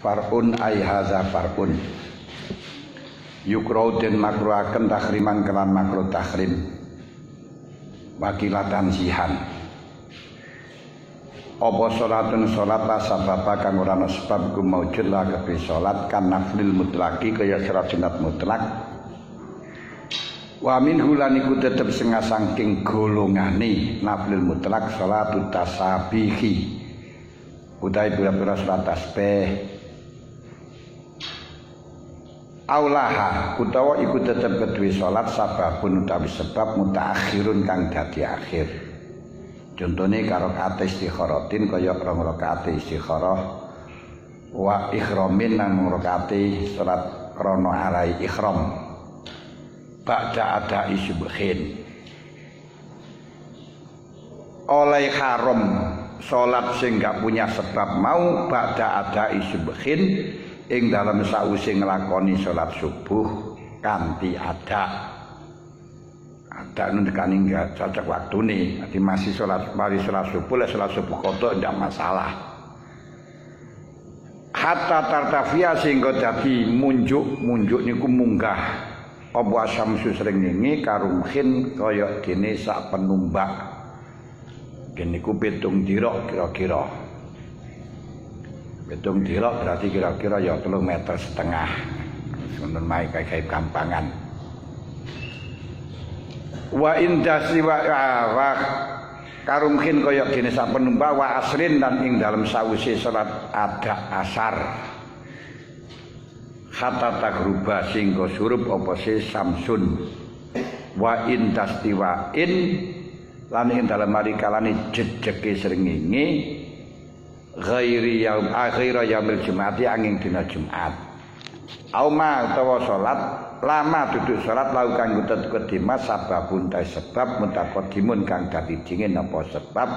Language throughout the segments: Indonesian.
Far'un ay hadza far'un. Yukrau den makruhaken tahriman kelan makruh tahrim. Wakilatan sihan. Apa salatun salat la sababa kang ora ana sebab ku maujud la kepi salat kan naflil mutlaki kaya salat sunat mutlak. Wa min hulan iku tetep setengah saking golongane naflil mutlak salatut tasabihi. Utai pira-pira salat tasbih. Aulaha utawa iku tetep kedue salat sababun utawi sebab mutaakhirun kang dadi akhir. Contone karo kate istikharatin kaya rakaat istikharah wa ikhramin nang rakaat salat krana alai ikhram. Ba'da ada isubhin. Oleh haram salat sing gak punya sebab mau ba'da ada isubhin ing dalam sause nglakoni salat subuh kanthi ada nundekane enggak cocok waktune. Jadi masih mari salat subuh qada ndak masalah. Hatta tartafia sehingga dadi munjuk niku munggah. Apa asamsu sering ningi karumhin kaya dene sak penumbak. Kene niku 7 dirok kira-kira. 7 dirok berarti kira-kira ya 3,5 meter. Ngono mae kayak gampangan. Wa indah siwa karumkin kaya dene sak penumbak wa asrin dan ing dalam sawise salat ada asar hatta tagruba singgo surup apa se samsun wa intastiwain lan ing dalam mari kalane jejeke srengenge ghairi yaum akhir yaumil jumati angin dina Jumat auma utawa salat lama duduk salat lau kang kedima sababun ta sebab mutaqaddimun kang dadi dingin apa sebab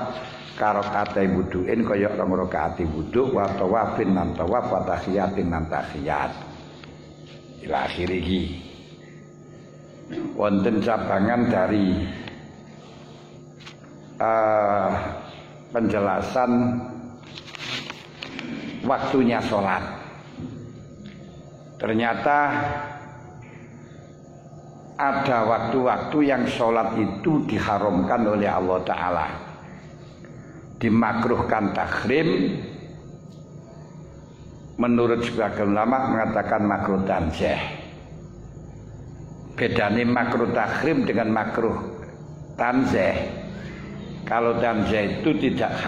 karakaate wudu'in kaya rakaat wudu' wa tawafin nan tawaf wa tahiyatin nan tahiyat ila akhirih. Wonten cabangan dari penjelasan waktunya salat. Ternyata ada waktu-waktu yang sholat itu diharamkan oleh Allah Ta'ala, dimakruhkan tahrim. Menurut sebagian ulama mengatakan makruh tanzih. Bedanya makruh tahrim dengan makruh tanzih. Kalau tanzih itu tidak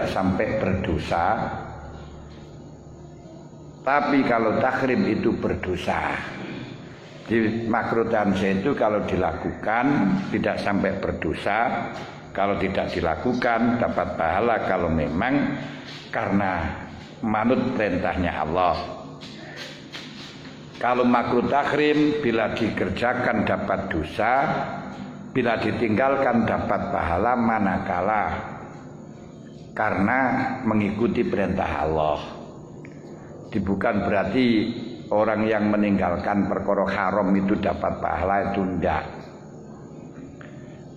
sampai berdosa, tapi kalau tahrim itu berdosa. Di makruh tanzih itu kalau dilakukan tidak sampai berdosa, kalau tidak dilakukan dapat pahala kalau memang karena manut perintahnya Allah. Kalau makruh tahrim bila dikerjakan dapat dosa, bila ditinggalkan dapat pahala manakala karena mengikuti perintah Allah. Bukan berarti orang yang meninggalkan perkara haram itu dapat pahala, itu enggak.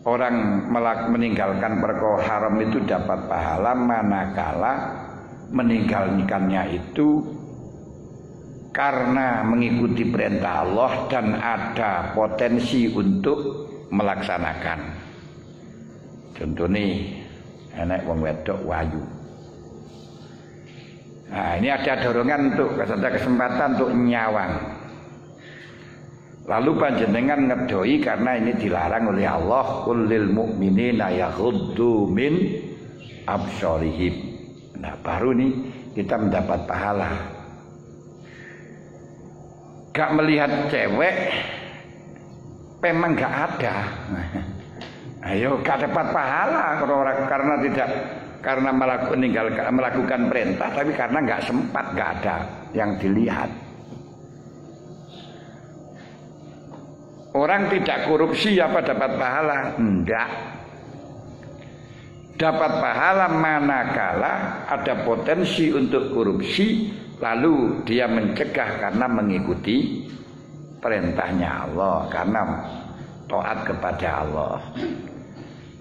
Orang meninggalkan perkara haram itu dapat pahala manakala meninggalkannya itu karena mengikuti perintah Allah dan ada potensi untuk melaksanakan. Contohnya enek wong wedok wayu. Nah, ini ada dorongan untuk ada kesempatan untuk nyawang. Lalu panjenengan ngedoi karena ini dilarang oleh Allah, qul lil mu'minina yaghuddu min absarihim. Nah, baru nih kita mendapat pahala. Gak melihat cewek memang gak ada. Ayo gak dapat pahala karena melakukan perintah, tapi karena nggak sempat, nggak ada yang dilihat. Orang tidak korupsi apa dapat pahala? Enggak. Dapat pahala manakala ada potensi untuk korupsi, lalu dia mencegah karena mengikuti perintahnya Allah, karena taat kepada Allah.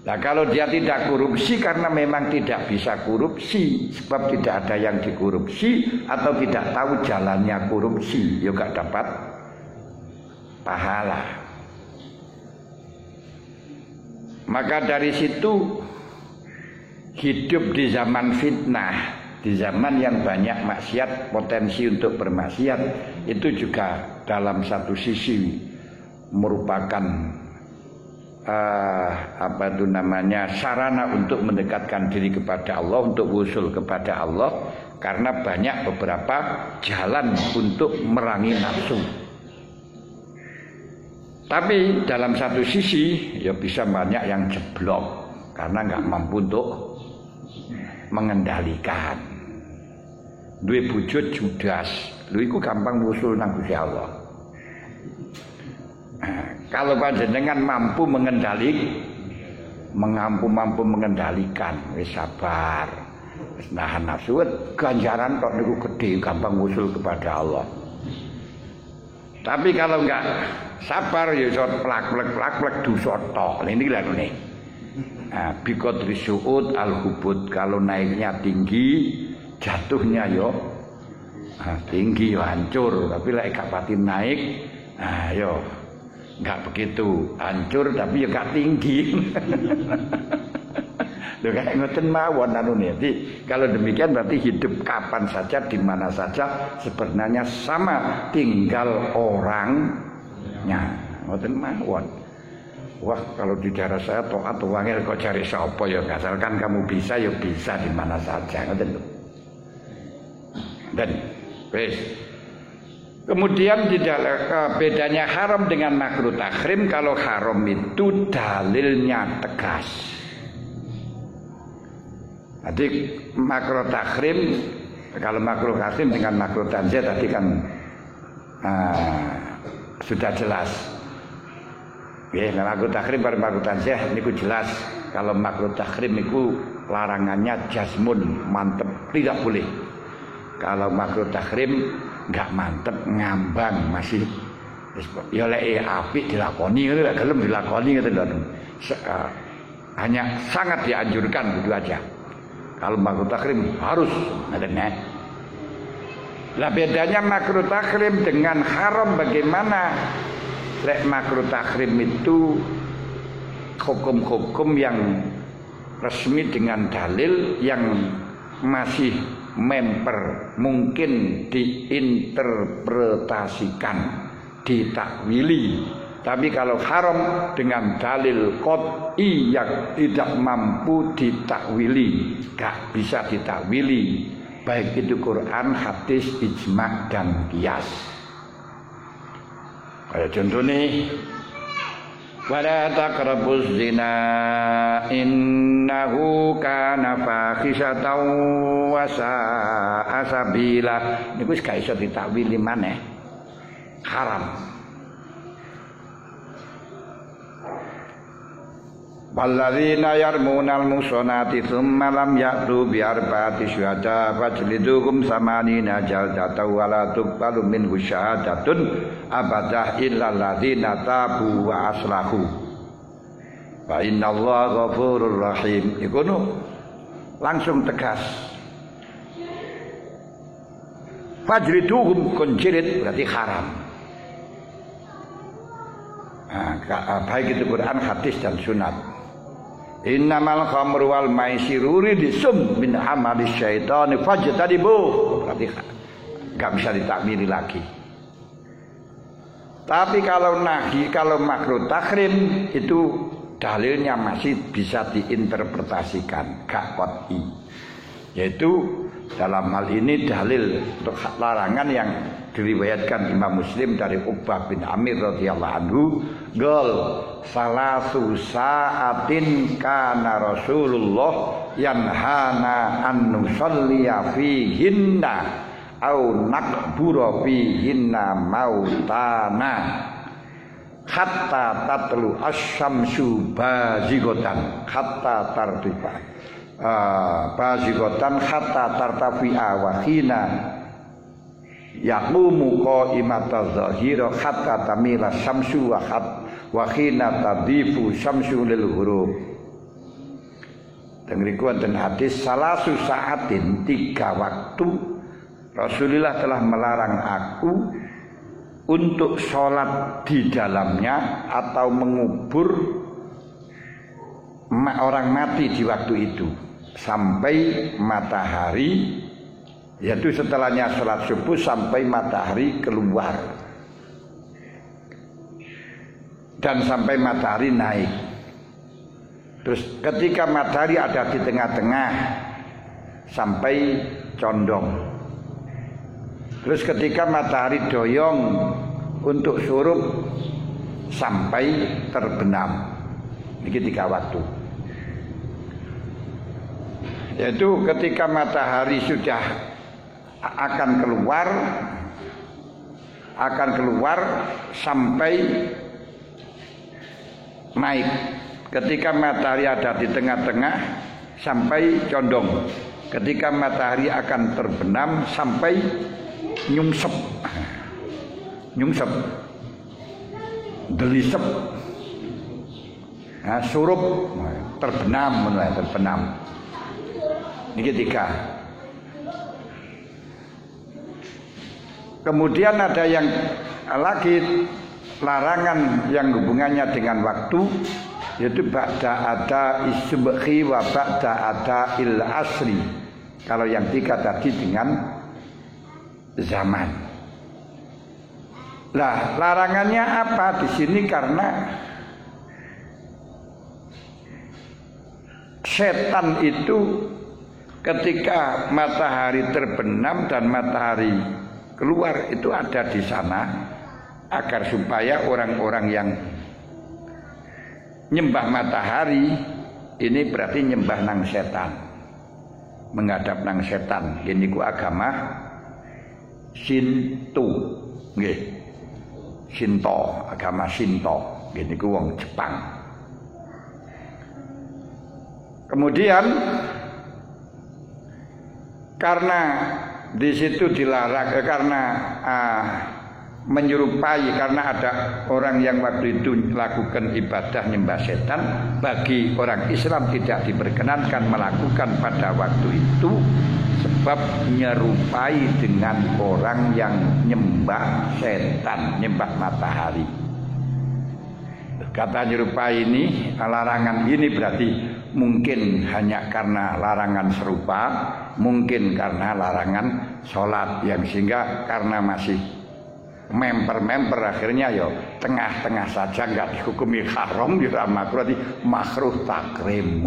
Nah kalau dia tidak korupsi karena memang tidak bisa korupsi, sebab tidak ada yang dikorupsi atau tidak tahu jalannya korupsi, ya gak dapat pahala. Maka dari situ hidup di zaman fitnah, di zaman yang banyak maksiat, potensi untuk bermaksiat, itu juga dalam satu sisi merupakan sarana untuk mendekatkan diri kepada Allah, untuk wusul kepada Allah, karena banyak beberapa jalan untuk merangi nafsu. Tapi dalam satu sisi ya bisa banyak yang jeblok karena nggak mampu untuk mengendalikan. Duwe bojo judas, lho iku gampang wusul nang Gusti Allah. Kalau panjenengan mampu mengendalikan, wis sabar, wis nahan nafsu, ganjaran kok niku gede, gampang wusul kepada Allah. Tapi kalau enggak sabar ya iso plak-plek dosa tok. Ini lha ngene. Biqadri su'ud al-hubud, kalau naiknya tinggi, jatuhnya yo tinggi yo hancur, tapi lek gak pati naik, yo enggak begitu hancur tapi ya gak tinggi. Lho kayak ngoten mawon anune. Jadi kalau demikian berarti hidup kapan saja di mana saja sebenarnya sama, tinggal orangnya. Ngoten mawon. Wah, kalau di daerah saya taat wangil kok cari sapa ya, asalkan kamu bisa ya bisa di mana saja, ngoten lho. Dan wis kemudian bedanya haram dengan makruh tahrim, kalau haram itu dalilnya tegas. Jadi makruh tahrim, kalau makruh tahrim dengan makruh tanzih tadi kan sudah jelas. Ya, makruh tahrim pada makruh tanzih niku jelas. Kalau makruh tahrim niku larangannya jazmun, mantep, tidak boleh. Kalau makruh tahrim enggak mantep, ngambang, masih ya lek apik dilakoni, lek gelem dilakoni ngoten lho. Hanya sangat dianjurkan gitu aja. Kalau makruh tahrim harus ngoten ya. Lah bedanya makruh tahrim dengan haram bagaimana? Lek makruh tahrim itu hukum-hukum yang resmi dengan dalil yang masih memper, mungkin diinterpretasikan, ditakwili. Tapi kalau haram dengan dalil qat'i yang tidak mampu ditakwili, gak bisa ditakwili, baik itu Quran, hadis, ijma' dan qiyas. Kayak contoh nih, wala taqrabuz zina innahu kana fahisatan wa sa'a sabila. Niku wis gak iso ditakwili maneh. Haram. Walladzina yarmunal muhsanati tsumma lam ya'tu bi arba'ati syuhada fajliduhum samanina jaldatan wa la tuqbalu minhu syahadatun abadah illa alladzina tabu wa aslahu wa innallaha ghafurur rahim. Iku langsung tegas. Fajliduhum kunjirit berarti haram. Baik itu Quran, hadis dan sunat. Innamal khamru wal maisiru rijsum min amalis syaitani fajtanibuh. Berarti enggak bisa ditakwili lagi. Tapi kalau nahi, kalau makruh tahrim itu dalilnya masih bisa diinterpretasikan, gak qat'i. Yaitu dalam hal ini dalil untuk larangan yang diriwayatkan Imam Muslim dari Uqbah bin Amir radhiyallahu anhu, gol salasu sa'atin kana Rasulullah yanhana an nusalliya fihinna au nakbura fihinna mautana hatta tatlu asy-syamsu bazighatan hatta tartifa bazighatan hatta tartafi'a wa hina yaqumu qa'imata zahira hatta tamila syamsu wa khina tadifu syamsu lil ghurub. Tengriku wonten hadis salasu saatin 3 waktu Rasulullah telah melarang aku untuk sholat di dalamnya atau mengubur orang mati di waktu itu sampai matahari, yaitu setelahnya sholat subuh sampai matahari keluar dan sampai matahari naik. Terus ketika matahari ada di tengah-tengah sampai condong. Terus ketika matahari doyong untuk surup sampai terbenam. Ini 3 waktu. Yaitu ketika matahari sudah akan keluar sampai naik. Ketika matahari ada di tengah-tengah sampai condong. Ketika matahari akan terbenam sampai nyungsep, delisep, nah, surup, terbenam. Ini 3. Kemudian ada yang lagi larangan yang hubungannya dengan waktu, yaitu ba'da ada isubhi wa ba'da ada il asri. Kalau yang 3 tadi dengan zaman. Lah, larangannya apa di sini? Karena setan itu ketika matahari terbenam dan matahari keluar itu ada di sana agar supaya orang-orang yang nyembah matahari ini berarti nyembah nang setan, menghadap nang setan. Ini ku agama Shinto, nggih. Shinto, agama Shinto. Ini ku wong Jepang. Kemudian karena di situ dilarang, karena menyerupai, karena ada orang yang waktu itu melakukan ibadah nyembah setan, bagi orang Islam tidak diperkenankan melakukan pada waktu itu, sebab menyerupai dengan orang yang nyembah setan, nyembah matahari. Kata nyerupai ini, larangan ini berarti mungkin hanya karena larangan serupa, mungkin karena larangan sholat, yang sehingga karena masih memper akhirnya ya tengah-tengah saja, nggak dihukumi haram ya makruh, berarti makruh takrim.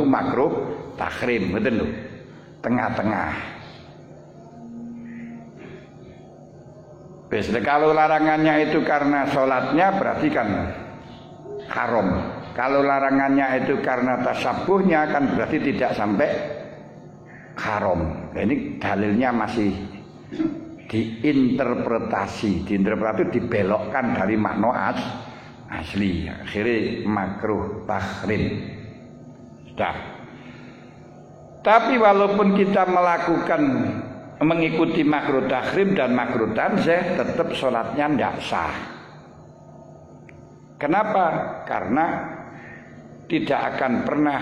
Makruh takrim, betul lho. Tengah-tengah. Kalau larangannya itu karena sholatnya berarti kan haram. Kalau larangannya itu karena tasabuhnya kan berarti tidak sampai haram. Nah, ini dalilnya masih diinterpretasi dibelokkan dari makna asli, akhirnya makruh tahrim. Sudah. Tapi walaupun kita mengikuti makruh tahrim dan makruh tanzih, tetap sholatnya tidak sah. Kenapa? Karena tidak akan pernah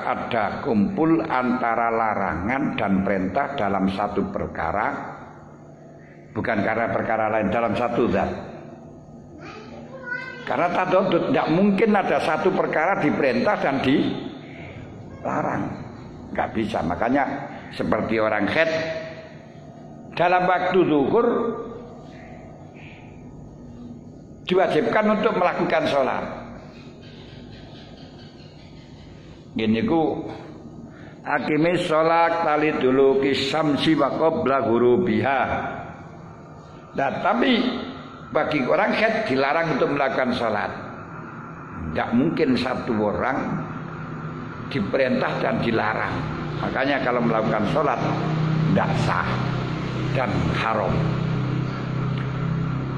ada kumpul antara larangan dan perintah dalam satu perkara. Bukan karena perkara lain, dalam satu zat. Karena tidak mungkin ada satu perkara diperintah dan dilarang, nggak bisa. Makanya seperti orang haid, dalam waktu zuhur diwajibkan untuk melakukan sholat. Gini ku akimis sholat tali dulu kisamsi wa qabla ghurubiha. Nah, tapi bagi orang haid dilarang untuk melakukan sholat. Tidak mungkin satu orang diperintah dan dilarang. Makanya kalau melakukan sholat tidak sah dan haram.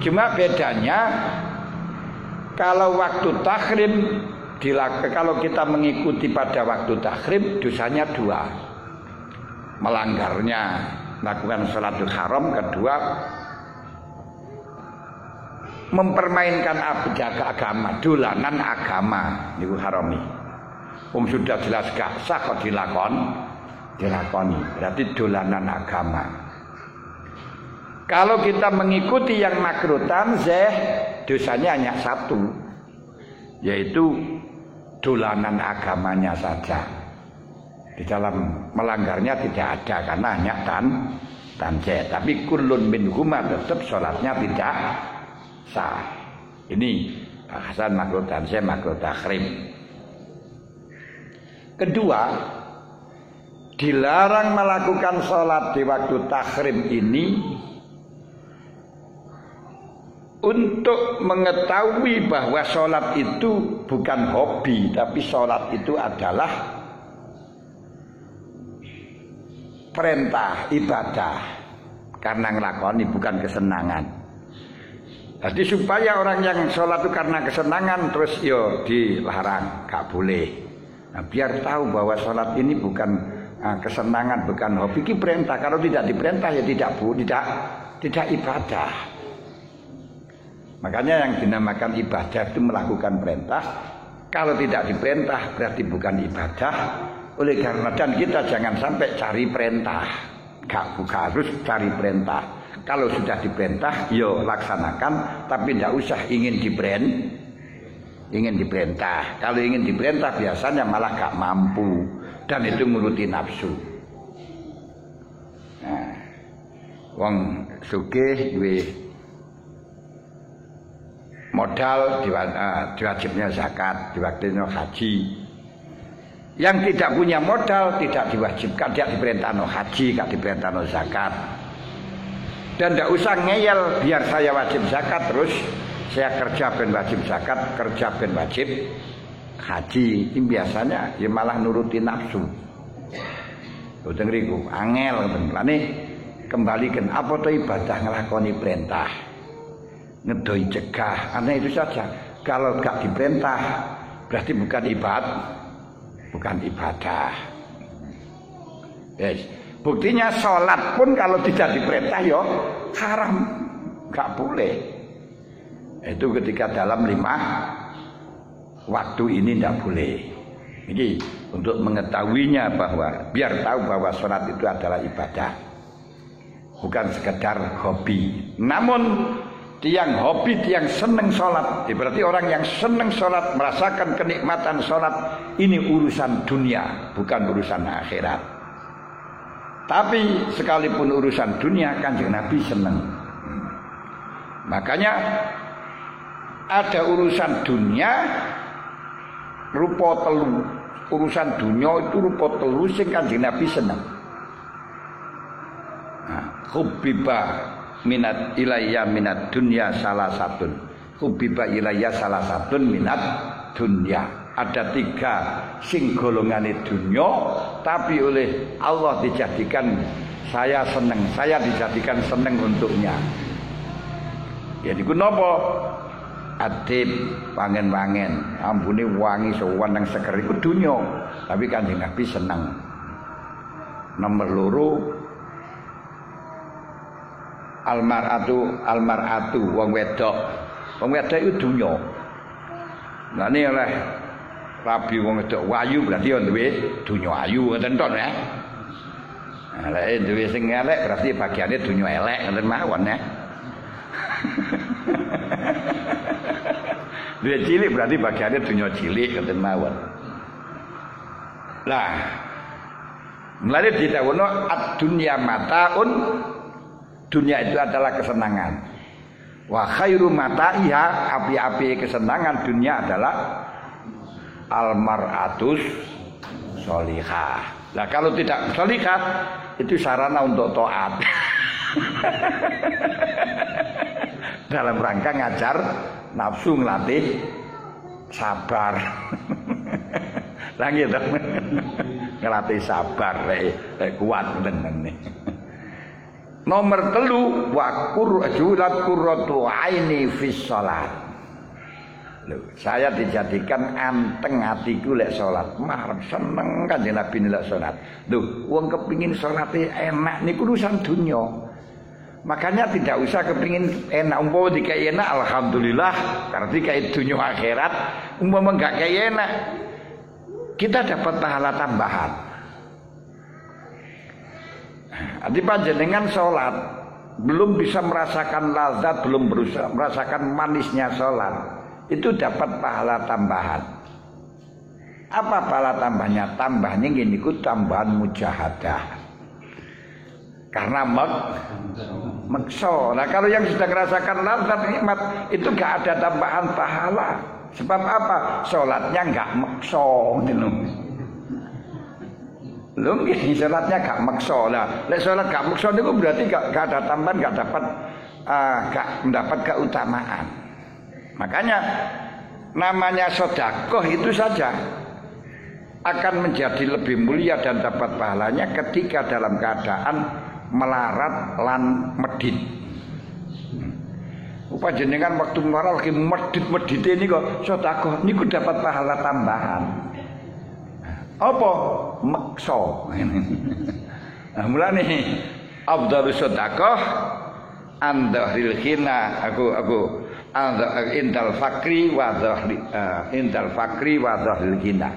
Cuma bedanya kalau waktu tahrim kalau kita mengikuti pada waktu tahrim, dosanya 2. Melanggarnya, melakukan sholatul haram. Kedua, mempermainkan jaga agama, dolanan agama, niku harami. Sudah jelas gak sah kok dilakoni. Berarti dolanan agama. Kalau kita mengikuti yang makruh tanzih, dosanya hanya satu, yaitu dolanan agamanya saja. Di dalam melanggarnya tidak ada karena hanya tanzih. Tapi kullun minhuma tetap sholatnya tidak sah. Ini bahasan makruh tanzih, makruh tahrim. Kedua, dilarang melakukan sholat di waktu tahrim ini untuk mengetahui bahwa sholat itu bukan hobi, tapi sholat itu adalah perintah, ibadah. Karena ngelakoni bukan kesenangan. Jadi supaya orang yang sholat itu karena kesenangan terus yo dilarang, gak boleh. Nah, biar tahu bahwa sholat ini bukan kesenangan, bukan hobi, ini perintah. Kalau tidak diperintah ya tidak ibadah. Makanya yang dinamakan ibadah itu melakukan perintah. Kalau tidak diperintah berarti bukan ibadah. Oleh karena dan kita jangan sampai cari perintah. Gak harus cari perintah. Kalau sudah diperintah, yo laksanakan. Tapi tidak usah ingin diperintah. Kalau ingin diperintah biasanya malah gak mampu. Dan itu nuruti nafsu. Nah, wong sugih duwe modal diwajibnya zakat, diwajibnya haji. Yang tidak punya modal tidak diwajibkan, tidak diperintah no haji, tidak diperintah no zakat. Dan tidak usah ngeyel biar saya wajib zakat terus saya kerja ben wajib zakat, kerja ben wajib haji. Ini biasanya ya malah nuruti nafsu. Boten ngriku angel ngoten. Kembalikan apa to ibadah nglakoni perintah. Ngedoi cegah, aneh itu saja. Kalau gak diperintah berarti bukan ibadah. Yes. Buktinya sholat pun kalau tidak diperintah yo haram, gak boleh. Itu ketika dalam 5 waktu ini tidak boleh. Ini untuk mengetahuinya bahwa biar tahu bahwa sholat itu adalah ibadah, bukan sekedar hobi. Namun tiang hobi, tiang seneng sholat, berarti orang yang seneng sholat, merasakan kenikmatan sholat, ini urusan dunia, bukan urusan akhirat. Tapi sekalipun urusan dunia, Kanjeng Nabi seneng. Makanya ada urusan dunia rupa telu. Urusan dunia itu rupa telu sing Kanjeng Nabi seneng. Hubbiba minat ilayya minat dunya salah satun. Hubbiba ilayya salah satun minat dunya. Ada 3 sing golongane dunya, tapi oleh Allah dijadikan saya seneng, saya dijadikan seneng untuknya. Ya niku napa? Adib wangen-wangen, ambune wangi sowan nang seger iku dunya, tapi Kanjeng Nabi seneng. Nomor 2 almaratu wong wedok itu dunya. Lah ini oleh rabi wong wedok wayu berarti yo duwe dunya ayu ngoten to ya. Lek duwe sing elek berarti bagiane dunya elek ngoten mawon ya. Duwe cilik berarti bagiane dunya cilik ngoten mawon. Lah mulane ditawono ad-dunya mataun. Dunia itu adalah kesenangan. Wa khairu mata'iha, api-api kesenangan dunia adalah almar'atus sholihah. Nah kalau tidak sholihah itu sarana untuk taat. Dalam rangka ngajar nafsu, ngelatih sabar. Lah gitu. Ngelatih sabar lek kuat tenan. Nomor 3 wa qur'atulat qurratu aini fis shalat. Saya dijadikan anteng hatiku lek salat. Marep seneng Kanjeng Nabi lek salat. Lho, wong kepingin salate enak niku urusan dunya. Makanya tidak usah kepingin enak. Umpama dikai enak alhamdulillah, berarti kayak dunya akhirat. Umpama enggak kayak enak kita dapat pahala tambahan. Arti panjenengan sholat belum bisa merasakan lazat, belum berusaha merasakan manisnya sholat, itu dapat pahala tambahan. Apa pahala tambahnya? Tambahnya gini, ku tambahan mujahadah. Karena makso. Nah kalau yang sudah merasakan lazat nikmat itu gak ada tambahan pahala. Sebab apa? Sholatnya gak makso. Lu sholatnya gak makso. Nah, sholat gak makso itu berarti gak ada tambahan, gak dapat gak mendapat keutamaan. Makanya namanya sedekah itu saja akan menjadi lebih mulia dan dapat pahalanya ketika dalam keadaan melarat lan medit. Panjenengan waktu melarat lagi medit ini kok sedekah niku dapat pahala tambahan. Apa? Makso. Nah, mulane afdhalus sedekah andharil khina aku indal fakri wa dhahri indal fakri wa dhahril khina.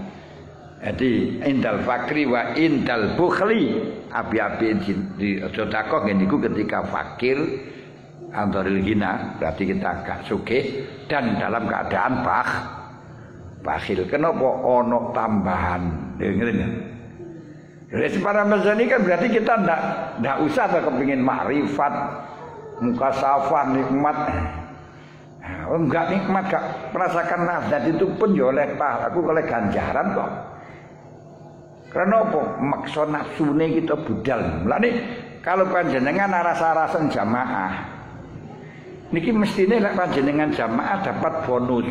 Jadi indal fakri wa indal bukhli, api-api di sedekah niku ketika fakir andharil hina, berarti kita gak sugih dan dalam keadaan bakhil. Kenapa ono tambahan? Dengerin. Jadi para mazani kan berarti kita ndak usah kepengin makrifat, mukasafah, nikmat. Enggak nikmat, gak merasakan lazat itu pun ya oleh aku oleh ganjaran kok. Karena apa? Maksa nafsune kita budal. Mulane kalau panjenengan rasa-rasan jamaah niki mestine lek panjenengan jamaah dapat bonus.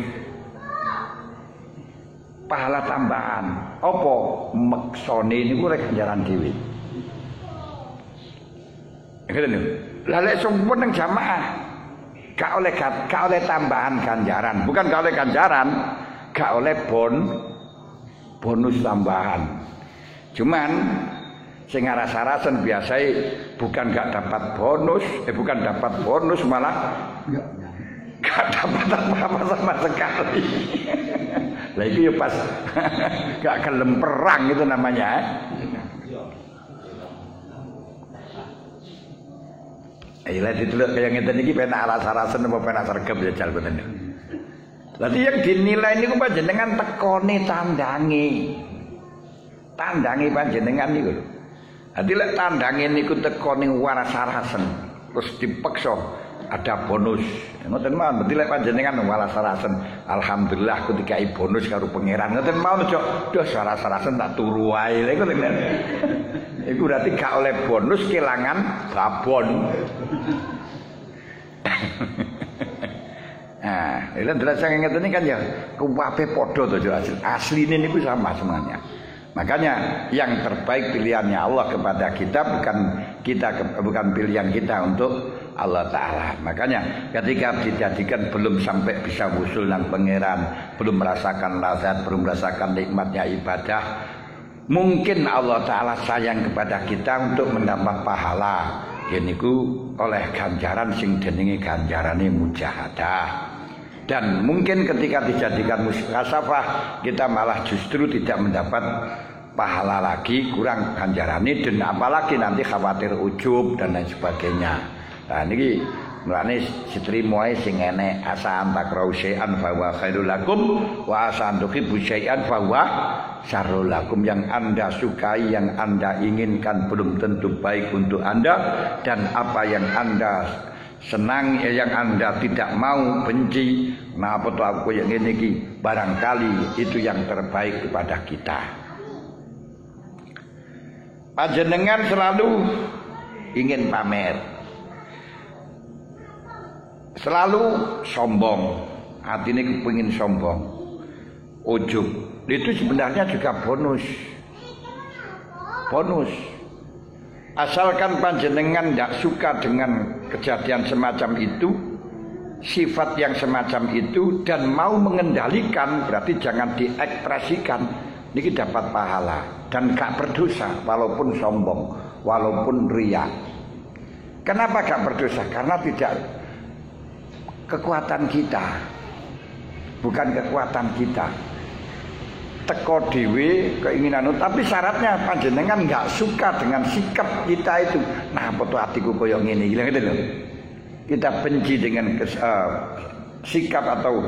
Pahala tambahan. Apa? Maksane niku rek ganjaran dhewe. Ngene lho. Lah lek sampun nang jamaah gak oleh tambahan ganjaran. Bukan gak oleh ganjaran, gak oleh bonus tambahan. Cuman sing rasa-rasan biasa bukan gak dapat bonus malah gak dapat apa-apa sama sekali. Lah itu ya pas gak kelem perang itu namanya. Ayolah diteluk kayak ngeten iki penak rasa-rasan apa penak sregep ya jal boten. Berarti yang dinilai niku panjenengan tekone tandangi panjenengan niku lho. Dadi lek tandange niku tekone waras-warasen terus dipeksa ada bonus. Ngoten mawon, berarti lek panjenengan waras-warasen alhamdulillah kutikai bonus karo pangeran. Ngoten mawon aja dos waras-warasen tak turu wae. Lha iku iku berarti gak oleh bonus kelangan babon. Nah, lha ndelok ngeten kan ya kuwabe padha to asline niku sama semuanya. Makanya yang terbaik pilihannya Allah kepada kita bukan pilihan kita untuk Allah Ta'ala. Makanya ketika dijadikan belum sampai bisa wusul nang pangeran, belum merasakan lazat, belum merasakan nikmatnya ibadah, mungkin Allah Ta'ala sayang kepada kita untuk menambah pahala. Yaiku oleh ganjaran sing jenenge ganjarane mujahadah. Dan mungkin ketika dijadikan mukasafah kita malah justru tidak mendapat pahala lagi, kurang ganjarane dan apalagi nanti khawatir ujub dan lain sebagainya. Nah niki mulane sitrimo ae sing enek asa antakrau syai'an fa huwa khairul lakum wa asa antuhibu syai'an fa huwa syarrul lakum. Yang Anda sukai, yang Anda inginkan belum tentu baik untuk Anda, dan apa yang Anda senang yang Anda tidak mau, benci, nah apa tuh aku yang ini barangkali itu yang terbaik kepada kita. Panjenengan selalu ingin pamer, selalu sombong, hati ini kepingin sombong, ujub. Itu sebenarnya juga bonus. Asalkan panjenengan tidak suka dengan kejadian semacam itu, sifat yang semacam itu, dan mau mengendalikan, berarti jangan diekspresikan. Ini dapat pahala dan gak berdosa walaupun sombong, walaupun riya. Kenapa gak berdosa? Karena tidak kekuatan kita, bukan kekuatan kita. teko dhewe keinginan, tapi syaratnya panjenengan enggak suka dengan sikap kita itu. Nah, apa tuh hatiku koyo ngene iki gitu lho. Kita benci dengan sikap atau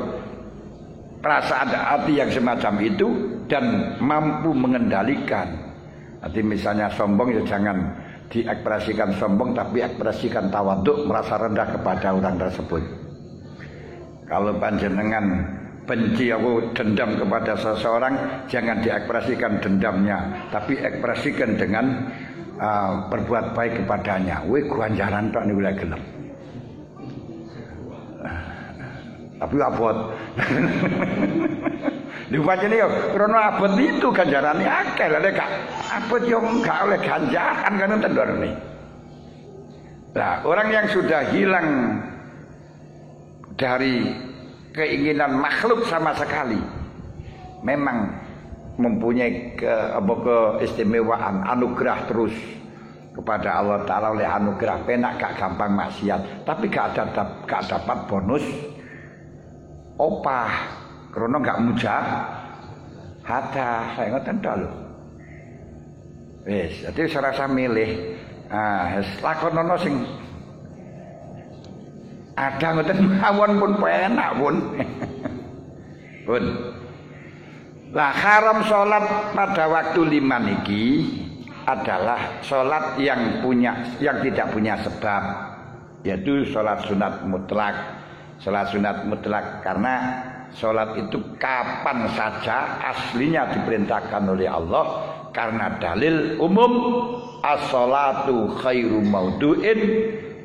perasaan hati yang semacam itu dan mampu mengendalikan. Nanti misalnya sombong ya jangan diekspresikan sombong, tapi ekspresikan tawaduk, merasa rendah kepada orang tersebut. Kalau panjenengan benci aku dendam kepada seseorang, jangan diekspresikan dendamnya, tapi ekspresikan dengan berbuat baik kepadanya. Wih ganjaran tok niku lek gelem. Tapi abot. Lha pancene yo krana abot itu ganjarane akeh, lha gak abot yo enggak oleh ganjaran kan tendorne. Nah, orang yang sudah hilang dari keinginan makhluk sama sekali, memang mempunyai keistimewaan anugerah terus kepada Allah Ta'ala. Oleh anugerah penak gak gampang maksiat, tapi gak dapat bonus opah karena gak mujahadah. Saya ngoten tok lho. Wis, dadi ora usah milih. Lakonono sing ada ngoten mawon pun penak pun. Pun. Lah haram salat pada waktu 5 niki adalah salat yang tidak punya sebab, yaitu salat sunat mutlak. Salat sunat mutlak karena salat itu kapan saja aslinya diperintahkan oleh Allah karena dalil umum as-salatu khairu maudu'in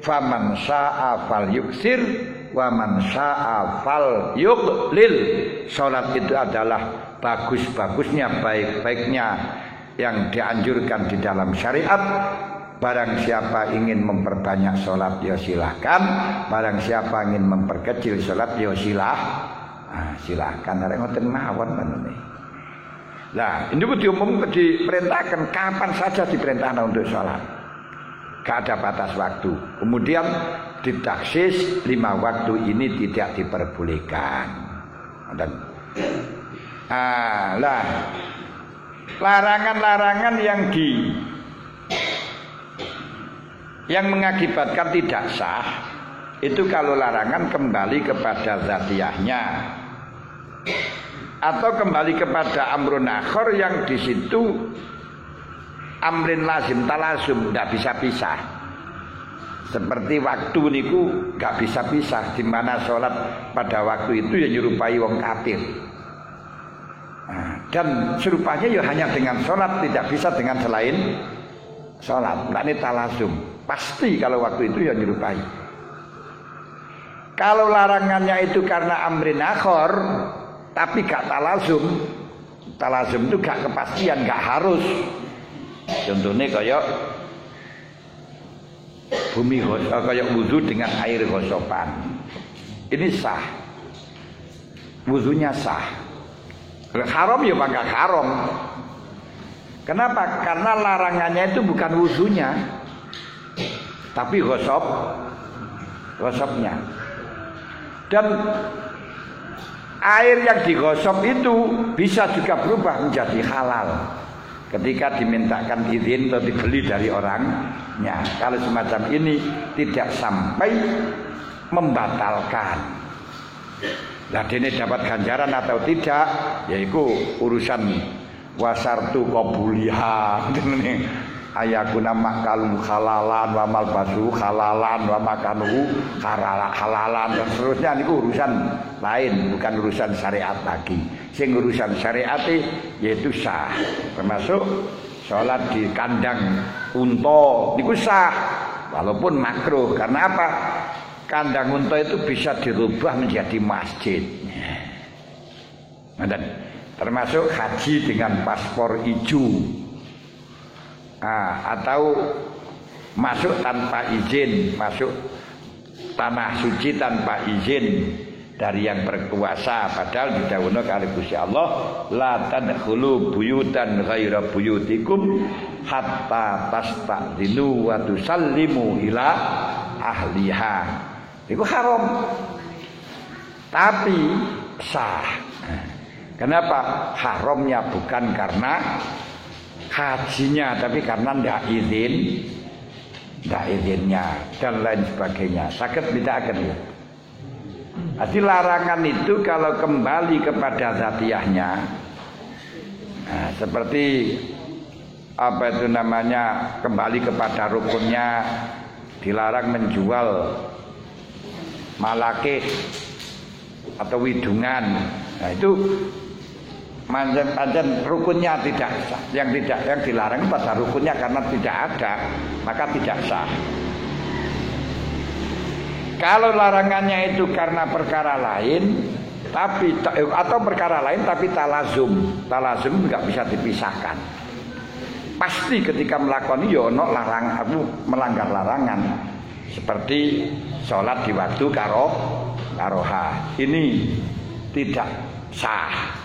faman syaa falyuksir wa man syaa falyuqlil. Salat itu adalah bagus-bagusnya, baik-baiknya yang dianjurkan di dalam syariat. Barang siapa ingin memperbanyak salat ya silahkan, barang siapa ingin memperkecil salat ya silahkan. Arek ngoten mawon menene. Lah, ini diperintahkan kapan saja diperintahkan untuk salat. Gak ada batas waktu. Kemudian ditaksis 5 waktu ini tidak diperbolehkan. Dan larangan-larangan yang mengakibatkan tidak sah itu kalau larangan kembali kepada zatiyahnya atau kembali kepada amrun akhor yang di situ amrin lazim talasum, tidak bisa pisah. Seperti waktu niku nggak bisa pisah, di mana sholat pada waktu itu ya nyerupai wong kafir. Dan serupanya ya hanya dengan sholat, tidak bisa dengan selain sholat. Nah, ini talasum. Pasti kalau waktu itu ya nyerupai. Kalau larangannya itu karena amrin akhor, tapi gak talasum. Talasum itu gak kepastian, gak harus. Contohnya kayak bumi kayak wudu dengan air gosopan. Ini sah. Wudunya sah. Haram ya bangga haram. Kenapa? Karena larangannya itu bukan wudunya, tapi gosopnya. Dan air yang digosok itu bisa juga berubah menjadi halal ketika dimintakan izin atau dibeli dari orangnya. Kalau semacam ini tidak sampai membatalkan. Nah, ini dapat ganjaran atau tidak, yaitu urusan wasartu qabuliha. Ayakuna makalum halalan wa malbasu halalan wa makanuhu halalan dan seterusnya. Ini urusan lain, bukan urusan syariat lagi. Sing urusan syariat yaitu sah, termasuk sholat di kandang unta niku sah walaupun makruh. Karena apa? Kandang unta itu bisa dirubah menjadi masjid. Dan termasuk haji dengan paspor hijau. Atau masuk tanpa izin, masuk tanah suci tanpa izin dari yang berkuasa, padahal didhawuhna kali Gusti Allah la tadkhulu buyutan ghaira buyutikum hatta tastadzinu wa tusallimu ila ahliha. Itu haram tapi sah. Kenapa? Haramnya bukan karena hajinya, tapi karena ndak izinnya dan lain sebagainya. Saged bedaken ya. Jadi larangan itu kalau kembali kepada zatiyahnya, nah, seperti apa itu namanya, kembali kepada rukunnya, dilarang menjual malakih atau widungan. Nah itu manjen rukunnya tidak sah. Yang dilarang pada rukunnya karena tidak ada, maka tidak sah. Kalau larangannya itu karena perkara lain, atau perkara lain tapi talazum nggak bisa dipisahkan. Pasti ketika melakukan yo melanggar larangan, seperti sholat di waktu karoha, ini tidak sah.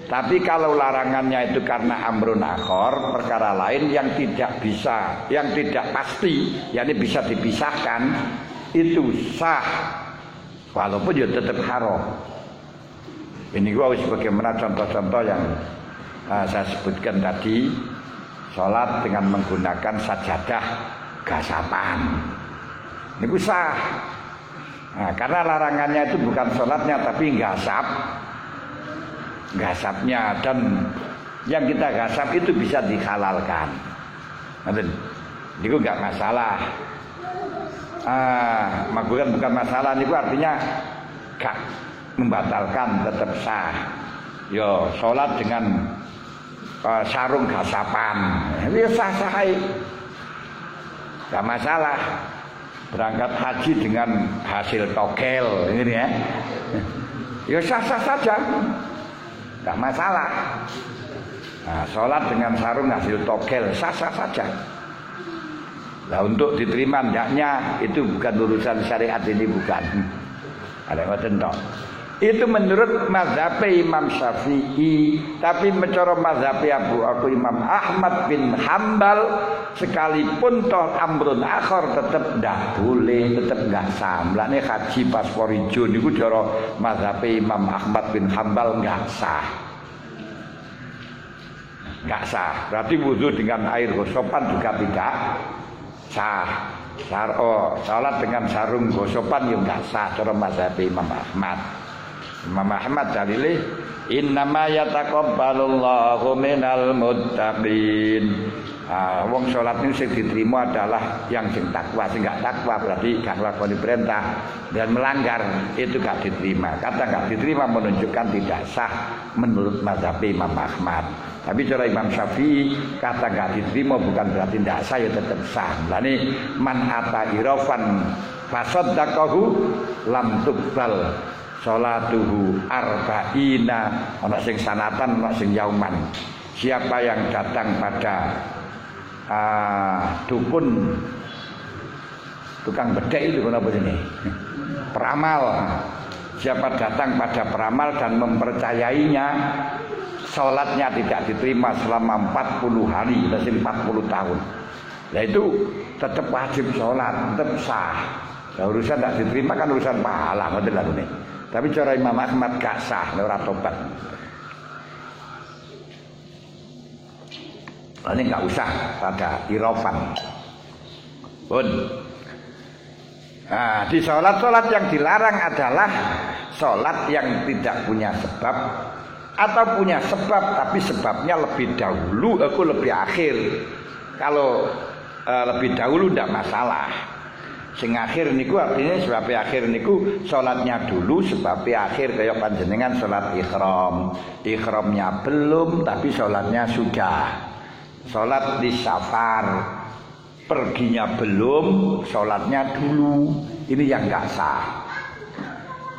Tapi kalau larangannya itu karena amrun akhor, perkara lain yang tidak pasti, yakni bisa dipisahkan, itu sah, walaupun ya tetap haram. Ini gua sebagaimana contoh-contoh yang saya sebutkan tadi, sholat dengan menggunakan sajadah gasapan, ini sah. Nah, karena larangannya itu bukan sholatnya tapi gasapnya, dan yang kita gasap itu bisa dihalalkan. Itu nggak masalah. Bukan masalah itu artinya gak membatalkan, tetap sah. Yo sholat dengan sarung gasapan, ya sah-sah, gak masalah. Berangkat haji dengan hasil togel, ini ya, ya sah-sah saja, gak masalah. Nah, sholat dengan sarung hasil togel sah-sah saja. Nah, untuk diterima hendaknya itu bukan urusan syariat, ini bukan. Ada ngoten tok. Itu menurut mazhab Imam Syafi'i, tapi menurut mazhab aku Imam Ahmad bin Hambal, sekalipun toh amrun akhir tetap ndak boleh, tetap enggak sah. Mulane haji paspor ijo niku cara mazhab Imam Ahmad bin Hambal enggak sah. Enggak sah. Berarti wudu dengan air gosopan juga tidak sah. Salat dengan sarung gosopan yang enggak sah cara mazhab Imam Ahmad. Imam Ahmad dalile innama yataqabbalullahu minal muttaqin. Wong salat niku sing diterima adalah yang sing takwa, sing enggak takwa berarti gak nglakoni perintah dan melanggar, itu gak diterima. Kata gak diterima menunjukkan tidak sah menurut mazhab Imam Ahmad. Tapi cara Imam Syafi'i kata gak diterima bukan berarti tidak sah, ya tetap sah. Lani man ata irafan fasaddaqahu lam tuqbal sholatuhu arba'ina, ana sing sanatan, ana sing yauman. Siapa yang datang pada dukun, tukang bedek itu kenapa ini? Peramal. Siapa datang pada peramal dan mempercayainya, sholatnya tidak diterima selama 40 hari, berarti 40 tahun. Nah itu tetap wajib sholat, tetap sah. Nah, urusan tidak diterima kan urusan pahala, betul lah ini. Tapi cara Imam Ahmad gak sah, ora tobat. Ini gak usah pada irofan. Pun. Nah, di sholat yang dilarang adalah sholat yang tidak punya sebab, atau punya sebab tapi sebabnya lebih dahulu, aku lebih akhir. Kalau lebih dahulu tidak masalah. Sing akhir niku artinya sebabnya akhir niku sholatnya dulu, sebabnya akhir kayak panjenengan sholat ikhram. Ikhramnya belum tapi sholatnya sudah. Sholat di safar, perginya belum, sholatnya dulu. Ini yang gak sah.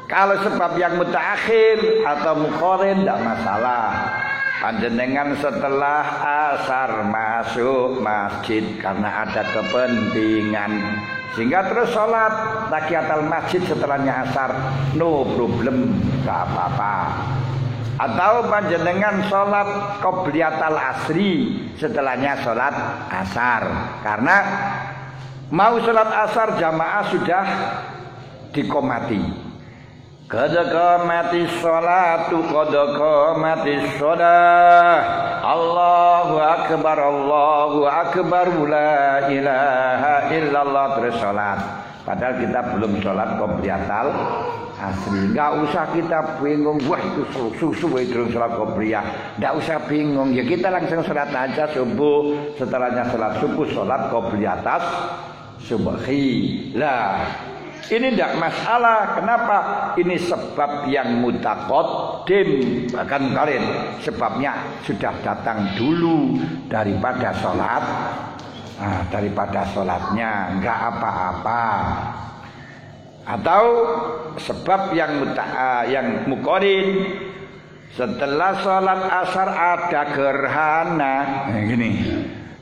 Kalau sebab yang mutaakhir atau mukhorin tidak masalah. Panjenengan setelah asar masuk masjid karena ada kepentingan, sehingga terus sholat tahiyatul masjid setelahnya asar, no problem, gak apa-apa. Atau panjenengan sholat qobliyatul asri setelahnya sholat asar, karena mau sholat asar jamaah sudah dikomati. Qad qamatis sholatu qad qamatis shalah. Allahu akbar la ilaha illallah terus salat. Padahal kita belum salat qobliyatul asri. Enggak usah kita bingung, wah itu susu itu salat qobliyah. Enggak usah bingung. Ya kita langsung salat aja subuh, setelahnya salat subuh salat qobliyatus subhi. Lah ini tidak masalah. Kenapa? Ini sebab yang mutaqaddim. Bahkan kalian sebabnya sudah datang dulu daripada sholat. Daripada sholatnya enggak apa-apa. Atau sebab yang muqarin. Setelah sholat asar ada gerhana. Gini.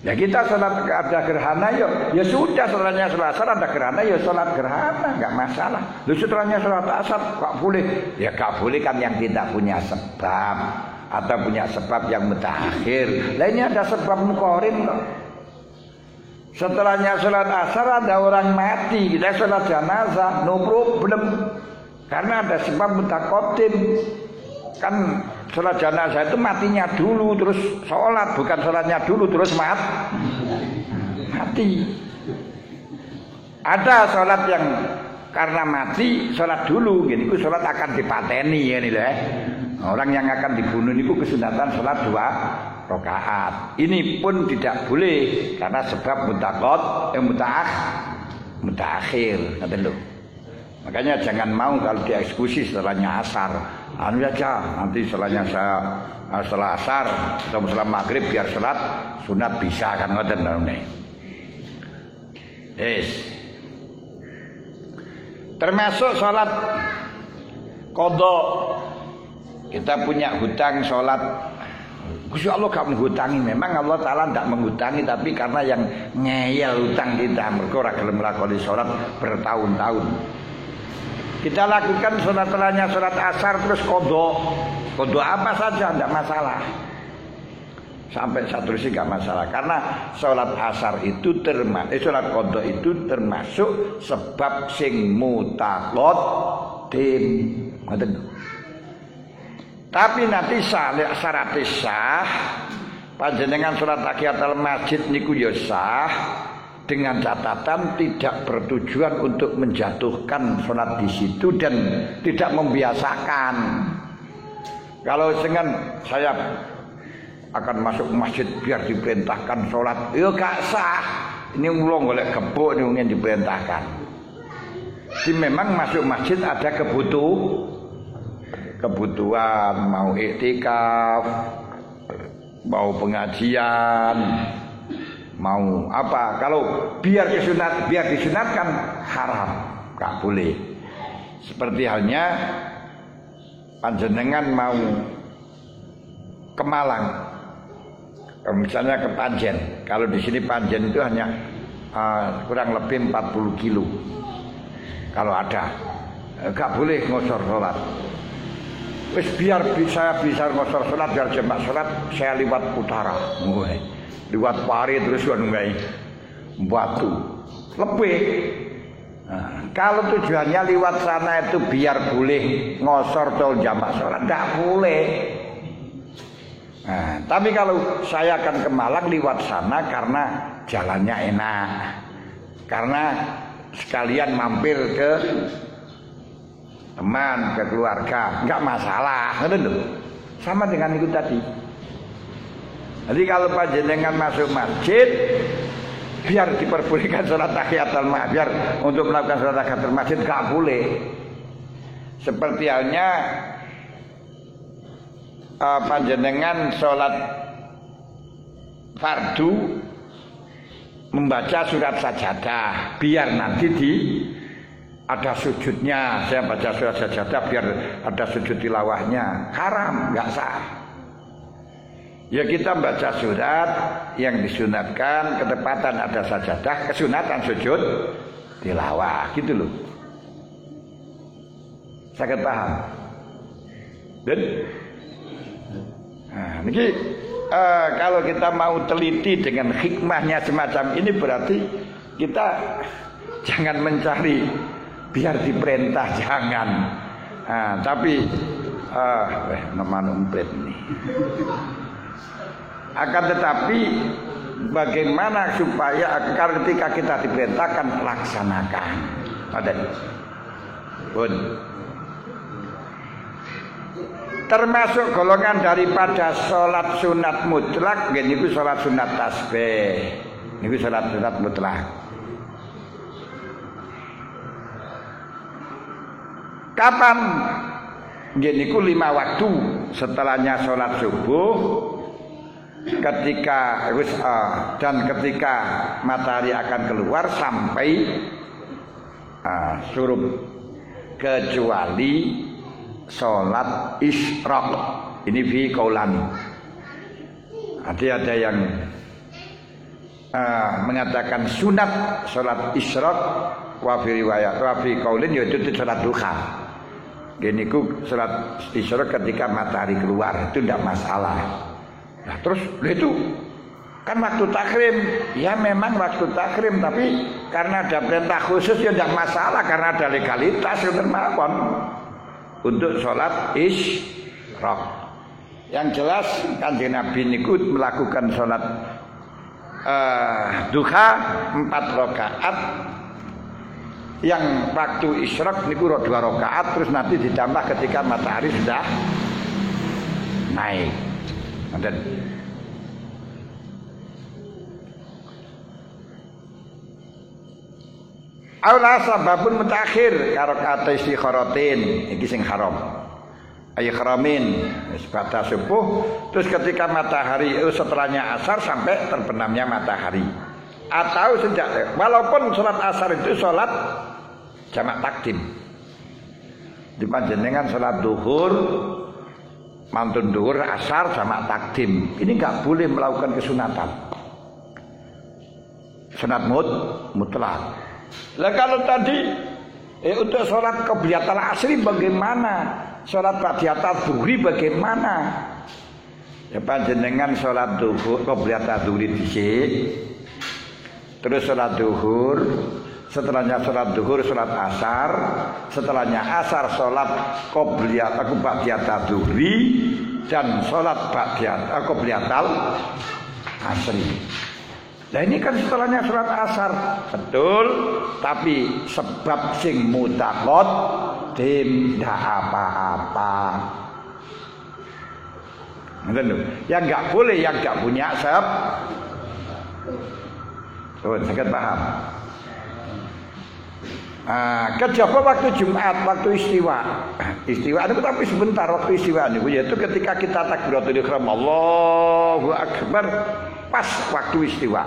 Ya kita sholat ada gerhana ya sudah, setelahnya sholat asar ada gerhana ya sholat gerhana, nggak masalah. Lalu setelahnya sholat asar kok boleh? Ya nggak boleh kan yang tidak punya sebab atau punya sebab yang mutaakhir. Lah ini ada sebab muqarin kok. Setelahnya sholat asar ada orang mati, kita sholat jenazah, no problem. Karena ada sebab mutaqaddim. Kan sholat jenazah itu matinya dulu terus sholat, bukan sholatnya dulu terus mati. Ada sholat yang karena mati sholat dulu, gini ku sholat akan dipateni ya nih lah. Orang yang akan dibunuh itu kesunatan sholat 2 rakaat. Ini pun tidak boleh karena sebab mutaakhir, kata lu. Makanya jangan mau kalau dieksekusi setelahnya asar. Anu aja, nanti setelahnya setelah asar atau setelah maghrib biar sholat sunat bisa kan ngoten nih. Termasuk sholat qadha. Kita punya hutang sholat. Gusti Allah gak menghutangi, memang Allah Ta'ala tidak menghutangi, tapi karena yang ngeyel hutang kita mergo ora gelem nglakoni sholat bertahun-tahun. Kita lakukan setelahnya sholat asar terus qadha apa saja tidak masalah. Sampai satu sih nggak masalah karena sholat asar itu sholat qadha itu termasuk sebab sing mutaqaddim. Tapi nanti syarat sah panjenengan sholat tahiyatul masjid niku ya sah. Dengan catatan tidak bertujuan untuk menjatuhkan sholat di situ dan tidak membiasakan. Kalau dengan saya akan masuk masjid biar diperintahkan sholat, ya gak sah. Ini ulung golek gebuk ini ingin diperintahkan. Jadi memang masuk masjid ada kebutuhan, mau iktikaf, mau pengajian. Mau apa? Kalau biar disunatkan haram, gak boleh. Seperti halnya panjenengan mau ke Malang, misalnya ke Panjen. Kalau di sini Panjen itu hanya kurang lebih 40 kilo. Kalau ada, gak boleh ngosor sholat. Wis biar saya bisa ngosor sholat, biar jemaah sholat saya liwat utara. Liwat pari terus nunggai batu lebih. Kalau tujuannya liwat sana itu biar boleh ngosor tol jamak sholat, tidak boleh. Tapi kalau saya akan ke Malang liwat sana karena jalannya enak, karena sekalian mampir ke teman, ke keluarga, nggak masalah, sama dengan itu tadi. Jadi kalau panjenengan masuk masjid biar diperbolehkan sholat tahiyatul masjid, biar untuk melakukan sholat tahiyatul masjid gak boleh. Seperti halnya panjenengan sholat fardu membaca surat sajadah biar nanti ada sujudnya. Saya baca surat sajadah biar ada sujud tilawahnya, haram, nggak sah. Ya kita baca surat yang disunatkan, ketepatan ada sajadah, kesunatan sujud tilawah, gitu loh. Sakit paham? Dan ini kalau kita mau teliti dengan hikmahnya semacam ini berarti kita jangan mencari biar diperintah, jangan. Tapi nama umplit nih. Akan tetapi bagaimana supaya ketika kita diperintahkan laksanakan. Ada. Pun. Termasuk golongan daripada sholat sunat mutlak, niku sholat sunat tasbih, niku sholat sunat mutlak. Kapan? Niku 5 waktu setelahnya sholat subuh, dan ketika matahari akan keluar sampai syuruk, kecuali sholat isyraq. Ini fi qaulani. Ada yang mengatakan sunat sholat isyraq, wa fi riwayat wa fi qaulin yaitu sholat duha. Gini ku sholat isyraq ketika matahari keluar itu tidak masalah. Nah, terus itu kan waktu takrim, ya memang waktu takrim, tapi karena ada perintah khusus ya tidak masalah karena ada legalitas yang termawon. Untuk sholat isyraq. Yang jelas Kanjeng Nabi niku melakukan sholat duha 4 rakaat. Yang waktu isyraq niku 2 rakaat, terus nanti ditambah ketika matahari sudah naik. Dan aula sababun mutakhir karo kata istikharatin iki sing haram. Ay haramin sebatas subuh terus ketika matahari setelahnya asar sampai terbenamnya matahari. Atau sejak walaupun salat asar itu salat jamak takdim. Dipanjenengan salat zuhur mantun zuhur asar jamak takdim. Ini enggak boleh melakukan kesunatan. Sunat mutlak. Lah kalau tadi untuk sholat qobliyatul asri bagaimana? Sholat ba'diyatul zuhri bagaimana? Ya panjenengan sholat zuhur qobliyatul zuhri dhisik. Terus sholat zuhur, setelahnya sholat zuhur, sholat asar, setelahnya asar sholat qobliyatul ba'diyatul zuhri dan sholat ba'diyatul qobliyatul asri. Nah ini kan setelahnya sholat asar, betul, tapi sebab sing mutakot tidak apa-apa. Yang nggak boleh, yang nggak punya sebab. Tuh, sangat paham. Kejaba waktu Jumat, waktu istiwa. Istiwa itu tapi sebentar waktu istiwa itu yaitu ketika kita takbiratul ihram Allahu Akbar. Pas waktu istiwa.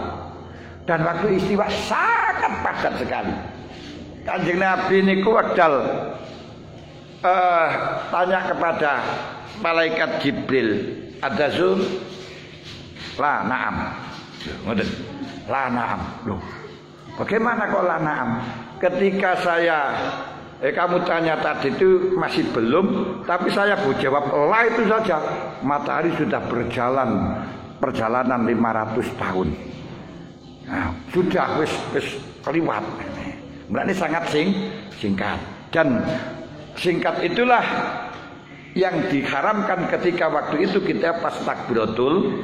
Dan waktu istiwa sangat padat sekali. Kanjeng Nabi niku wekdal tanya kepada malaikat Jibril, "Ada zuhur?" "La na'am." Ngoten. "La na'am." Loh. Bagaimana kok la na'am? Ketika saya kamu tanya tadi itu masih belum, tapi saya jawab la itu saja. Matahari sudah perjalanan 500 tahun. Nah, sudah wis keliwat. Mulane sangat singkat. Dan singkat itulah yang diharamkan ketika waktu itu kita pas takbiratul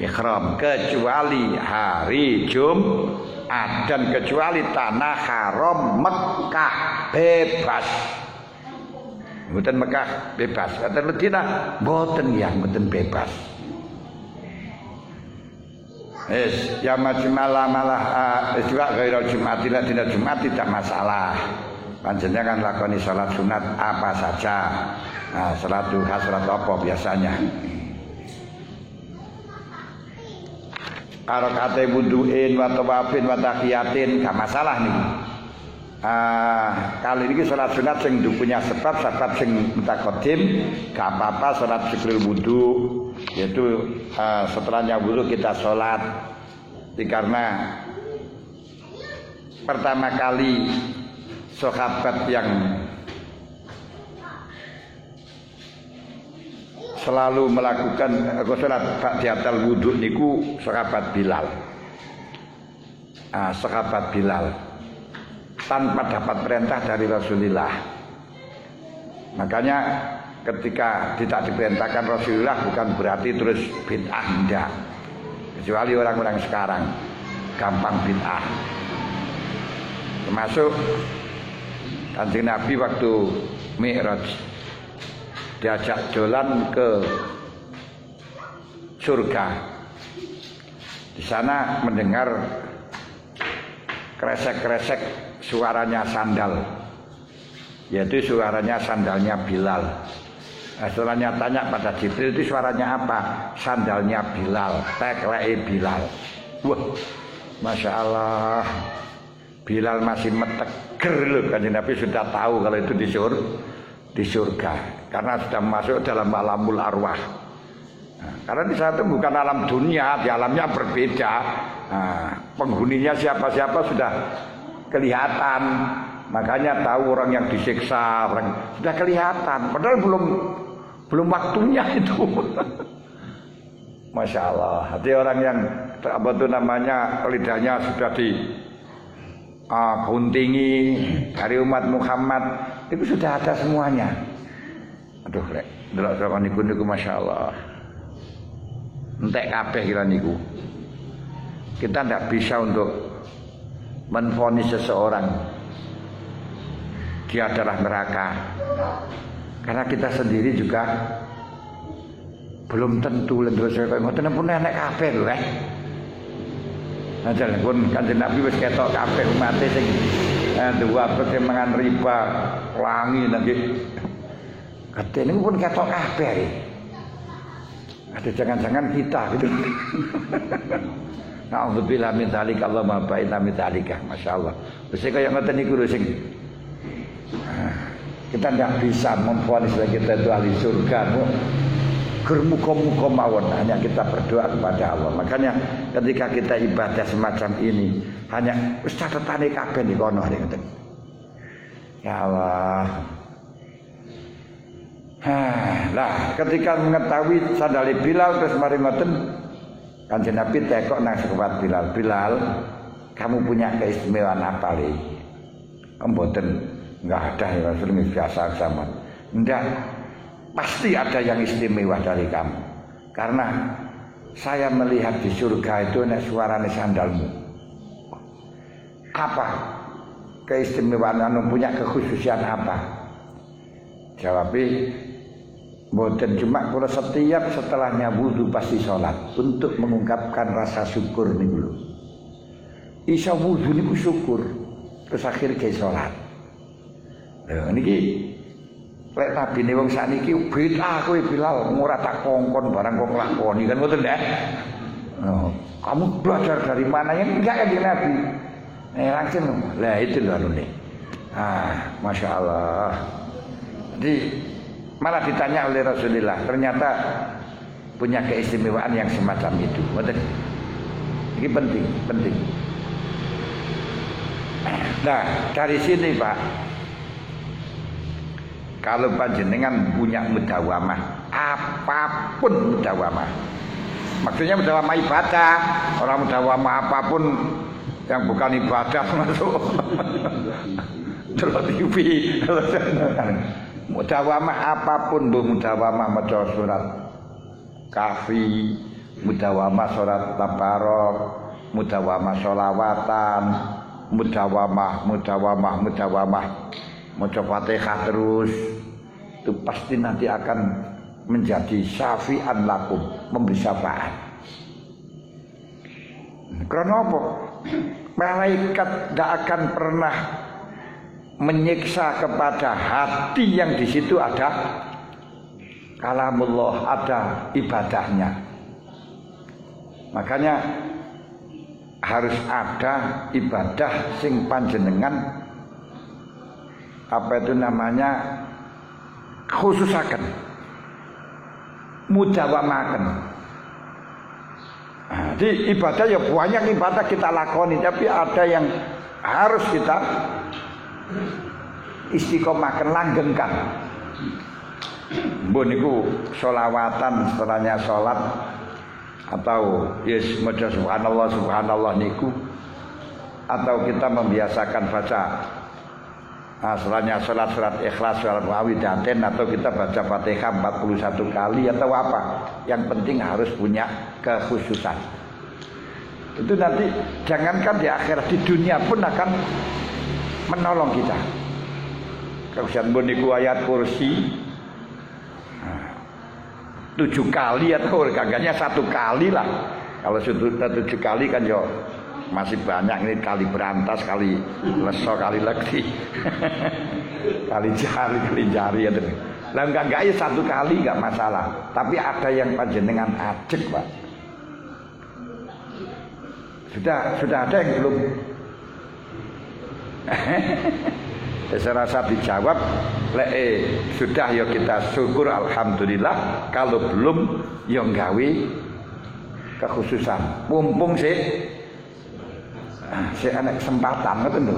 ihram, kecuali hari Jumat dan kecuali tanah haram Mekah bebas. Mboten Mekah bebas. Kata Medina mboten ya, mboten bebas. Ya malah juga gairah Jumat dina Jumat tidak masalah. Panjenengan lakoni salat sunat apa saja. Nah, salat duha, salat apa biasanya. Karakate wudu'in wa tawafin wa tahiyatin gak masalah nih. Kali ini salat sunat sing punya sebab sing mutaqaddim gak apa-apa salat zikrul wudu. Yaitu setelahnya wudu kita sholat. Karena pertama kali sahabat yang selalu melakukan sholat ba'datul wudu niku sahabat Bilal. Sahabat Bilal tanpa dapat perintah dari Rasulullah. Makanya ketika tidak diperintahkan Rasulullah bukan berarti terus bid'ah, enggak. Kecuali orang-orang sekarang gampang bid'ah. Termasuk Kanjeng Nabi waktu Mi'raj diajak jalan ke surga. Di sana mendengar kresek-kresek suaranya sandal, yaitu suaranya sandalnya Bilal. Nah, suaranya tanya pada Jibril, itu suaranya apa? Sandalnya Bilal, tekleke Bilal. Wah, Masya Allah, Bilal masih meteger loh. Kanjeng Nabi sudah tahu kalau itu di surga, karena sudah masuk dalam alamul arwah. Nah, karena di sana itu bukan alam dunia, di alamnya berbeda. Nah, penghuninya siapa-siapa sudah kelihatan. Makanya tahu orang yang disiksa, orang sudah kelihatan. Padahal belum waktunya itu. Masya Allah. Hati orang yang apa itu namanya lidahnya sudah guntingi dari umat Muhammad, itu sudah ada semuanya. Aduh, rek, delok sama niku Masya Allah. Entek kabeh kira niku. Kita tidak bisa untuk menvonis seseorang dia adalah neraka, karena kita sendiri juga belum tentu. Terus ngoten pun enek kabeh lho Nah, pun Kanjeng Nabi wis ketok kabeh umat sing dua sing mangan riba, wangi nanti. Katene pun ketok kabeh. Ada jangan-jangan kita gitu. Na'udzubillah min dzalika, Allahumma ba'inna min dzalika. Masyaallah. Wis kaya ngoten niku lho sing kita tidak bisa memvonis kita itu ahli surga. Muga-muga mawon, hanya kita berdoa kepada Allah. Makanya ketika kita ibadah semacam ini, hanya wis catetane kabeh ning kono ngoten. Ya Allah. Lah ketika mengetahui sandali Bilal terus mari ngoten, Kanjeng Nabi tekok nang sahabat Bilal. Bilal, kamu punya keistimewaan apa li? Mboten, enggak ada ya Rasul, biasa sama. Enggak, pasti ada yang istimewa dari kamu. Karena saya melihat di surga itu nek suarane sandalmu. Apa keistimewaan anu, punya kekhususan apa? Jawabi, mboten, cuma kalau setiap setelahnya wudu pasti sholat untuk mengungkapkan rasa syukur nih dulu. Isa wudu niku syukur, terus akhir ke sholat. Nah, niki lek nabi nih wong sakniki bid'ah kowe Bilal, ora tak kongkon barang kok nglakoni kan ngoten ya. Oh, kamu belajar dari mana? Yang enggak kan Nabi. Langsung lah itu lho nih. Masya Allah. Jadi malah ditanya oleh Rasulullah, ternyata punya keistimewaan yang semacam itu. Betul? Ini penting. Nah, dari sini Pak, kalau panjenengan punya mudawamah, apapun mudawamah, maksudnya mudawamah ibadah, orang mudawamah apapun yang bukan ibadah masuk terus TV. Mudawamah apapun, mudawamah maca surat Kahfi, mudawamah surat Tabarok, mudawamah sholawatan, mudawamah maca Fatihah terus, itu pasti nanti akan menjadi syafi'an lakum, memberi syafaat. Karena apa? Malaikat tidak akan pernah menyiksa kepada hati yang di situ ada kalamullah, ada ibadahnya. Makanya harus ada ibadah sing panjenengan apa itu namanya khususaken, mudawamaken. Di ibadah ya banyak ibadah kita lakoni, tapi ada yang harus kita istiqomahkan, langgengkan. Mbok niku sholawatan setelahnya sholat, atau yes maca subhanallah niku, atau kita membiasakan baca Asalnya surat Ikhlas surat Muawwidzatain atau kita baca Fatihah 41 kali atau apa. Yang penting harus punya kekhususan. Itu nanti jangankan di akhirat, di dunia pun akan menolong kita. Kekhususan buniku ayat kursi 7 kali atau kagaknya 1 kali lah. Kalau sudah 7 kali kan yo masih banyak, ini kali berantas, kali leso, kali legi, kali jari ya. Lah enggak ya 1 kali enggak masalah. Tapi ada yang panjenengan ajek, Pak. Sudah ada yang belum. Saya rasa dijawab, sudah ya kita syukur alhamdulillah. Kalau belum ya nggawe kekhususan. Mumpung sih saya ada kesempatan ngoten lho.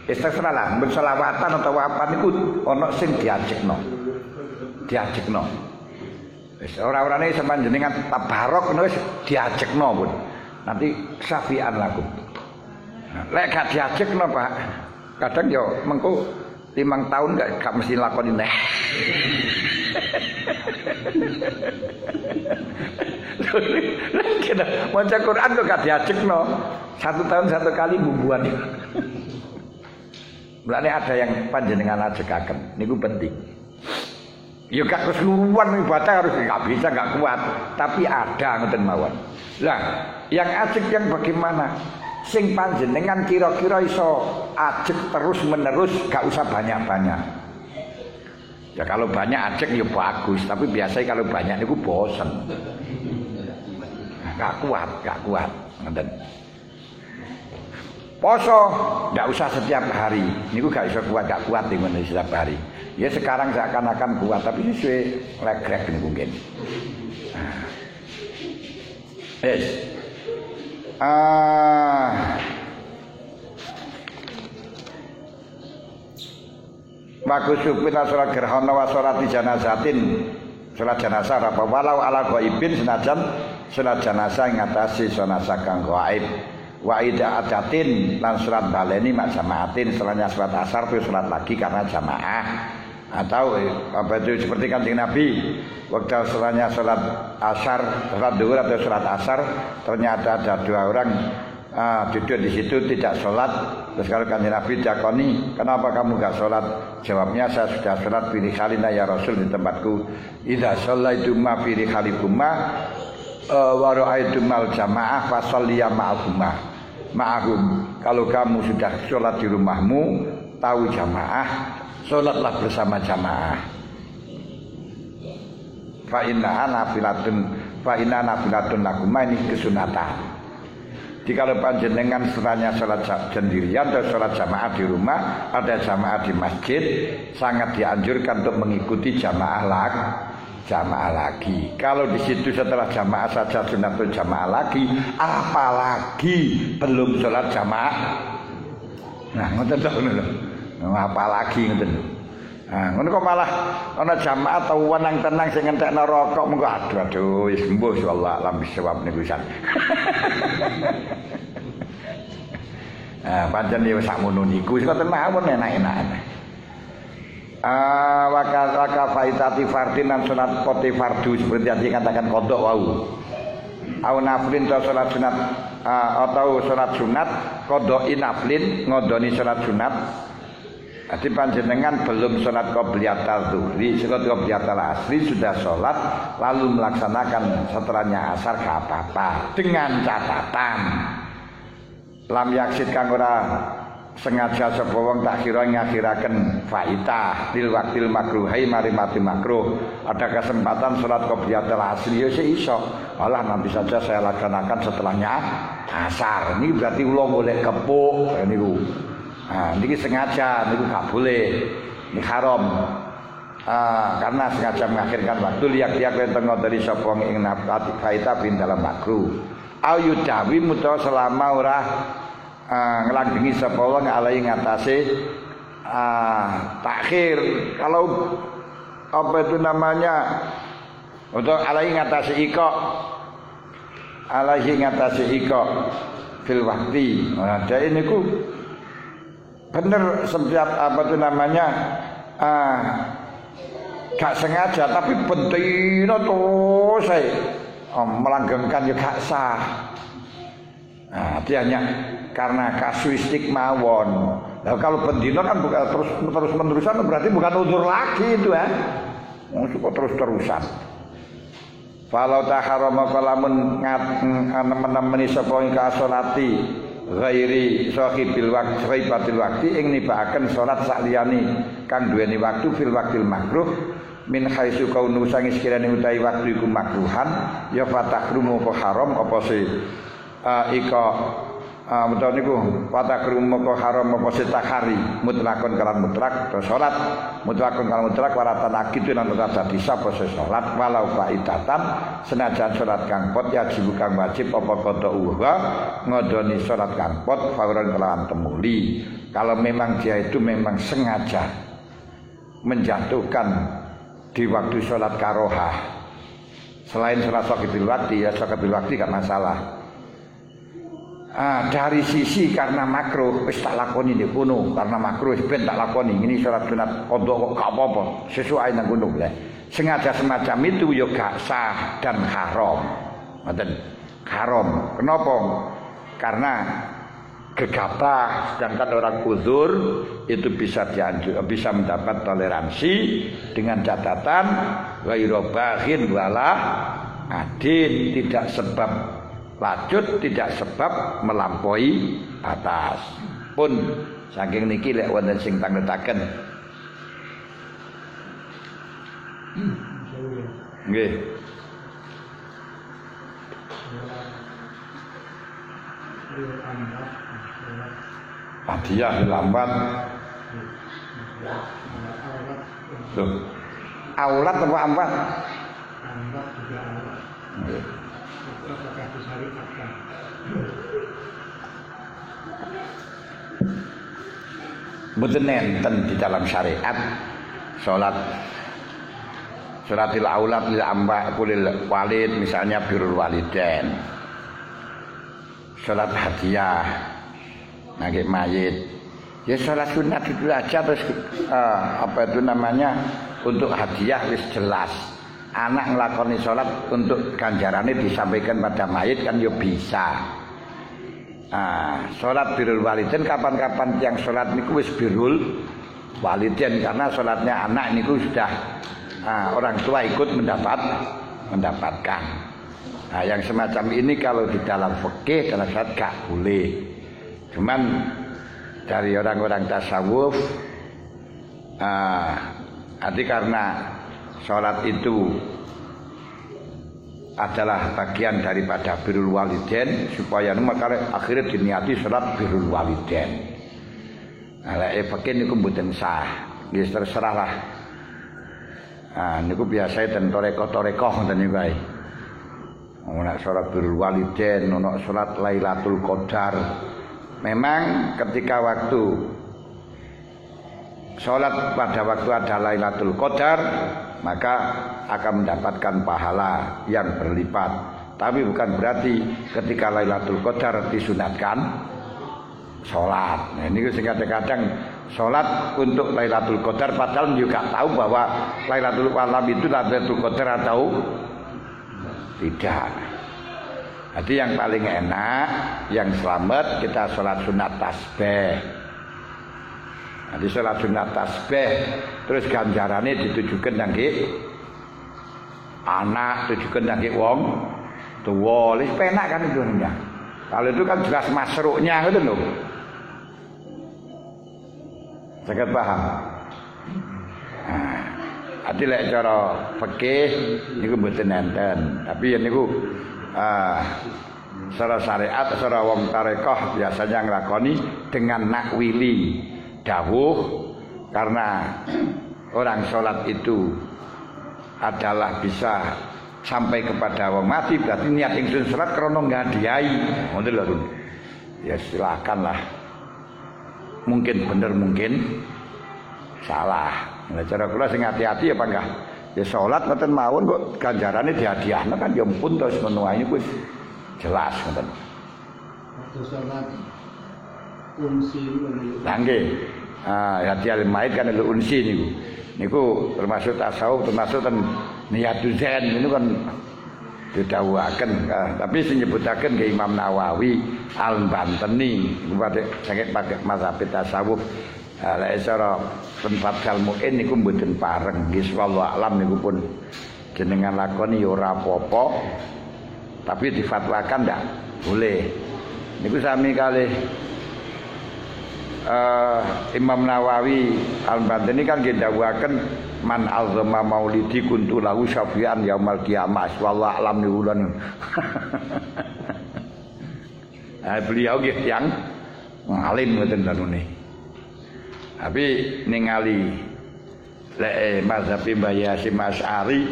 Istighfar berselawatan atau apa niku ana sing diajekno. Wis ora-orane sampeyan jenengan tabarok ngono wis diajekno pun. Nanti syafi'an lakum. Lek gak diajekno, Pak. Kadang yo mengko 5 tahun gak mesti lakoni neh. Kita maca Quran kok gak diajekno. 1 tahun 1 kali bumbuan. Mulane ada yang panjenengan ajekaken. Niku penting. Ya gak keseluruhan ibadah harus gak bisa, gak kuat. Tapi ada ngoten mawon. Lah, yang ajek yang bagaimana? Sing panjenengan kira-kira iso ajek terus menerus, gak usah banyak-banyak. Ya kalau banyak ajek ya bagus, tapi biasanya kalau banyak niku bosen. Gak kuat. Ngoten. Poso ndak usah setiap hari. Niku gak iso kuat ngono setiap hari. Ya sekarang seakan-akan kuat, tapi sesuai legrek niku mungkin. Bagus supina sholat gerhana wa sholat janazatin. Sholat jenazah apa walau ala ghaibin senajan sholat jenazah ngatasi jenazah kang gaib. Wa ida adatin lan sholat baleni mak jamaatin, setelahnya sholat asar itu sholat lagi karena jamaah. Atau apa itu seperti Kanjeng Nabi waktu setelahnya sholat asar, sholat duhur atau sholat asar, ternyata ada 2 orang duduk di situ tidak sholat. Terus kalau Kanjeng Nabi dakoni, kenapa kamu gak sholat? Jawabnya, saya sudah sholat pilih khalina ya Rasul di tempatku. Idza shallaitu ma pilih khalikuma wa ra'aitumul jamaah fasalliya ma'ahum. Kalau kamu sudah sholat di rumahmu, tahu jamaah, sholatlah bersama jamaah. Fa inna nafilatun lakum, ini kesunatan. Jadi kalau panjenengan setelahnya sholat sendirian atau sholat jamaah di rumah, ada jamaah di masjid, sangat dianjurkan untuk mengikuti jamaah lagi. Kalau di situ setelah jamaah saja sunatun jamaah lagi, apalagi belum sholat jamaah. Nah, ngoten lho. Apalagi ngoten. Nah, ngono kok malah ana jamaah atau wenang tenang sing ngentekno rokok mengko aduh wis sembuh insyaallah alam bisawab niku pisan. Pancen ya sakmono niku wis ngoten mawon enak-enak. Waka faitati fardin dan sunat qoti fardu seperti yang dikatakan qodok wau. Au naflin atau salat sunat atau salat sunat qodoi naflin ngodoni salat sunat. Jadi panjenengan belum sholat qobliyatul zuhri, sholat qobliyatul asri sudah sholat, lalu melaksanakan setelahnya asar gak apa-apa, dengan catatan lam yaksid kang ora sengaja sapa wong tak kira ngakhiraken faitah lil waqtil makruhai mari mati makruh. Ada kesempatan sholat qobliyatul asri ya iso. Allah nanti saja saya laksanakan setelahnya asar. Ini berarti ulo boleh kepuk niku. Nah, ini sengaja, ini gak boleh, ini haram. Karena sengaja mengakhirkan waktu liak-liak lenteng dari sopong ing nafati faita bin dalam makruh. Ayudawi muto selama ora ngelanggengi sopong alai ngatasi takhir. Kalau apa itu namanya untuk alai ngatasi ikok, alai ngatasi ikok. fil waqti. Nah, jadi niku bener setiap apa itu namanya gak sengaja tapi bentino terus melanggengkan ya gak sah. Nah, dia hanya karena kasuistik mawon. Nah, kalau bentino kan bukan terus menerusan berarti bukan udzur lagi itu ya. Terus-terusan. Falau taharama kalamun menemani sapa ing kasolati ghairi sahibil waqti ghaibatil waqti ing nibakaken salat sakliyane kang duweni waktu fil waqtil makruh min haitsu kaunu sangis kirane utawi waktu iku makruhan ya fatakrumu ko haram apa se ika utawa niku fatakrumu ko haram apa se takhari mutlakon kalan mutlak terus salat mutlakon kalan mutlak waratan akitu lan tetap dadi sapa se salat walau faidatan senajan salat kang pot ya kang wajib apa qada uha ngodoni salat kang pot fauran kelawan temuli. Kalau memang dia itu memang sengaja menjatuhkan di waktu sholat karohah selain sholat shokibil wakti ya shokibil wakti gak masalah. Dari sisi karena makruh wis tak lakoni di kuno karena makruh ben tak lakoni ini sholat sunat kodok kok gak apa-apa sesuai nang kuno lah. Sengaja semacam itu ya gak sah dan haram. Ngoten haram. Kenapa? Karena gegabah, sedangkan orang uzur itu bisa bisa mendapat toleransi dengan catatan ghairu baghin wala adin, tidak sebab lanjut, tidak sebab melampaui batas. Pun saking niki lek wonten sing tangletaken. Nggih. Hadiah lambat. Loh. Aulat apa ambat? Ambat juga aulat. Nggih. Apakah disyariatkan? Mboten nenten di dalam syariat sholatil aulat lil amba kulil walid misalnya birrul walidain. Salat hadiah nggih mayit. Ya salat sunat itu aja terus apa itu namanya untuk hadiah wis jelas. Anak nglakoni salat untuk ganjarannya disampaikan pada mayit kan ya bisa. Salat birrul walidain kapan-kapan yang salat niku wis birrul walidain karena salatnya anak niku sudah orang tua ikut mendapatkan. Nah, yang semacam ini kalau di dalam fikih dalam syariat gak boleh. Cuman dari orang-orang tasawuf nanti karena sholat itu adalah bagian daripada birrul walidain supaya makanya akhirnya diniati sholat birrul walidain. Nah, fikih niku mboten sah. Ya terserah lah. Niku biasa ten toreko-toreko ngoten niku ae. Ana salat birrul walidain, ana salat Lailatul Qadar. Memang ketika waktu salat pada waktu ada Lailatul Qadar, maka akan mendapatkan pahala yang berlipat. Tapi bukan berarti ketika Lailatul Qadar disunatkan salat. Nah, ini sing kadang-kadang salat untuk Lailatul Qadar padahal juga tahu bahwa Lailatul Qadar itu Lailatul Qadar atau tidak. Jadi yang paling enak, yang selamat kita sholat sunat tasbih. Nanti sholat sunat tasbih, terus ganjarannya ditujukan nangge anak, tujukan nangge wong tua. Wis penak kan itu nih. Kalau itu kan jelas masruknya gitu loh. Sangat paham. Ati lek cara fikih niku mboten enten, tapi yen niku secara syariat, secara wong tarekah biasanya nglakoni dengan nakwili dawuh karena orang sholat itu adalah bisa sampai kepada wong mati berarti niat ingsun sholat krana nggadiahi. Ngoten lho. Ya silakanlah. Mungkin bener mungkin salah. Nah, cara kula sing hati-hati apa enggak? Ya salat ngoten mawon kok ganjarane dihadiahno kan ya ampun terus ngono ae niku jelas ngoten. salat unsi niku. Lah nggih. Hadiah maid kan lho unsi niku. Niku termasuk tasawuf, termasuk ten niyatul zain niku kan didhawuhaken. Tapi sing nyebutaken ke Imam Nawawi Al-Bantani niku pakai mazhab tasawuf. Lek cara tempat Al-Mu'in niku mboten pareng. Nggih wallahu alam niku pun jenengan lakoni ya ora apa-apa. Tapi difatwakan ndak boleh. Niku sami kalih Imam Nawawi Al-Bantani kan dawuhaken man azama maulidi kuntu lahu syafi'an yaumal qiyamah wallahu alam niulan. Beliau nggih yang alim ngoten lanune. Tapi ningali lek mazhab Mbah Yasin Asy'ari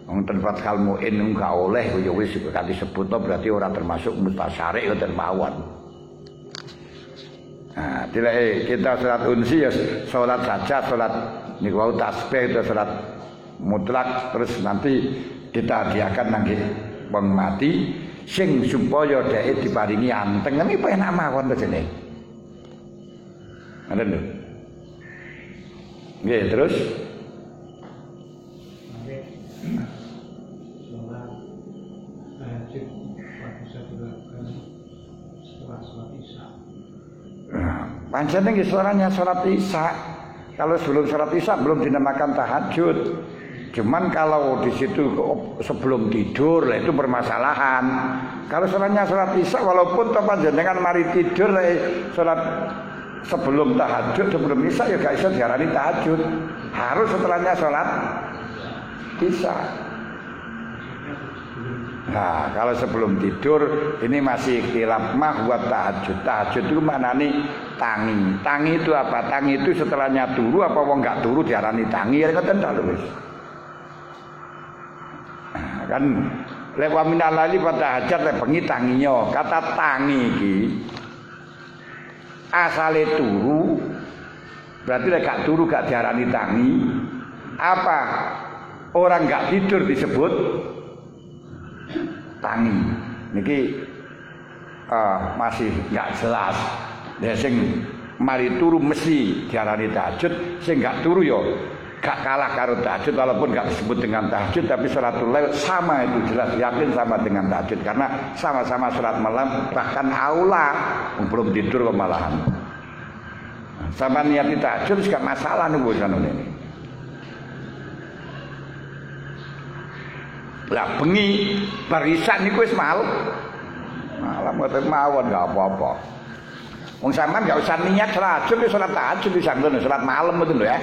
wong tempat Al-Mu'in enggak oleh ya wis kali sebut berarti ora termasuk mutasyarih ngoten mawon. Nah, kita salat unsi ya salat saja, salat niku wau tasbih itu salat mutlak terus nanti kita hadiahkan nangge wong mati sing supaya dhek diparingi anteng niki penak mawon to jenenge. Ngoten lho. Nggih, terus pancen nggih suaranya salat Isya. Kalau sebelum salat Isya belum dinamakan tahajud. Cuman kalau di situ sebelum tidur lah itu permasalahan. Kalau suaranya salat Isya walaupun to panjenengan mari tidur salat sebelum tahajud sebelum Isya ya gak iso diarani tahajud. Harus setelahnya salat Isya. Nah, kalau sebelum tidur ini masih ikhtilaf mah buat tahajud. Tahajud itu maknanya tangi. Tangi itu apa? Tangi itu setelahnya turu apa wong enggak turu diarani tangi ya ngoten ta lho wis. Nah, kan lewat minalali pada hajat lek bengi tanginya. Kata tangi iki asale turu berarti lek gak turu gak diarani tangi. Apa? Orang enggak tidur disebut tangi. Niki masih enggak jelas. Ya sing mari turu mesti diarani tahajud, sing enggak turu ya gak kalah karo tahajud walaupun enggak disebut dengan tahajud tapi salatul lail sama itu jelas yakin sama dengan tahajud karena sama-sama salat malam bahkan aula belum tidur kemalahan. Sama niat tahajud gak masalah niku sanune. Lah bengi barisan niku wis malam mboten mawon enggak apa-apa. Wong sampean enggak usah niat tahajud wis salat tahajud wis ngono salat malam ngoten lho ya.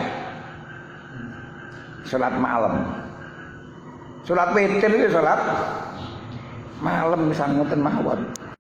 Salat malam. Salat witir iki salat malam wis ngoten mawon.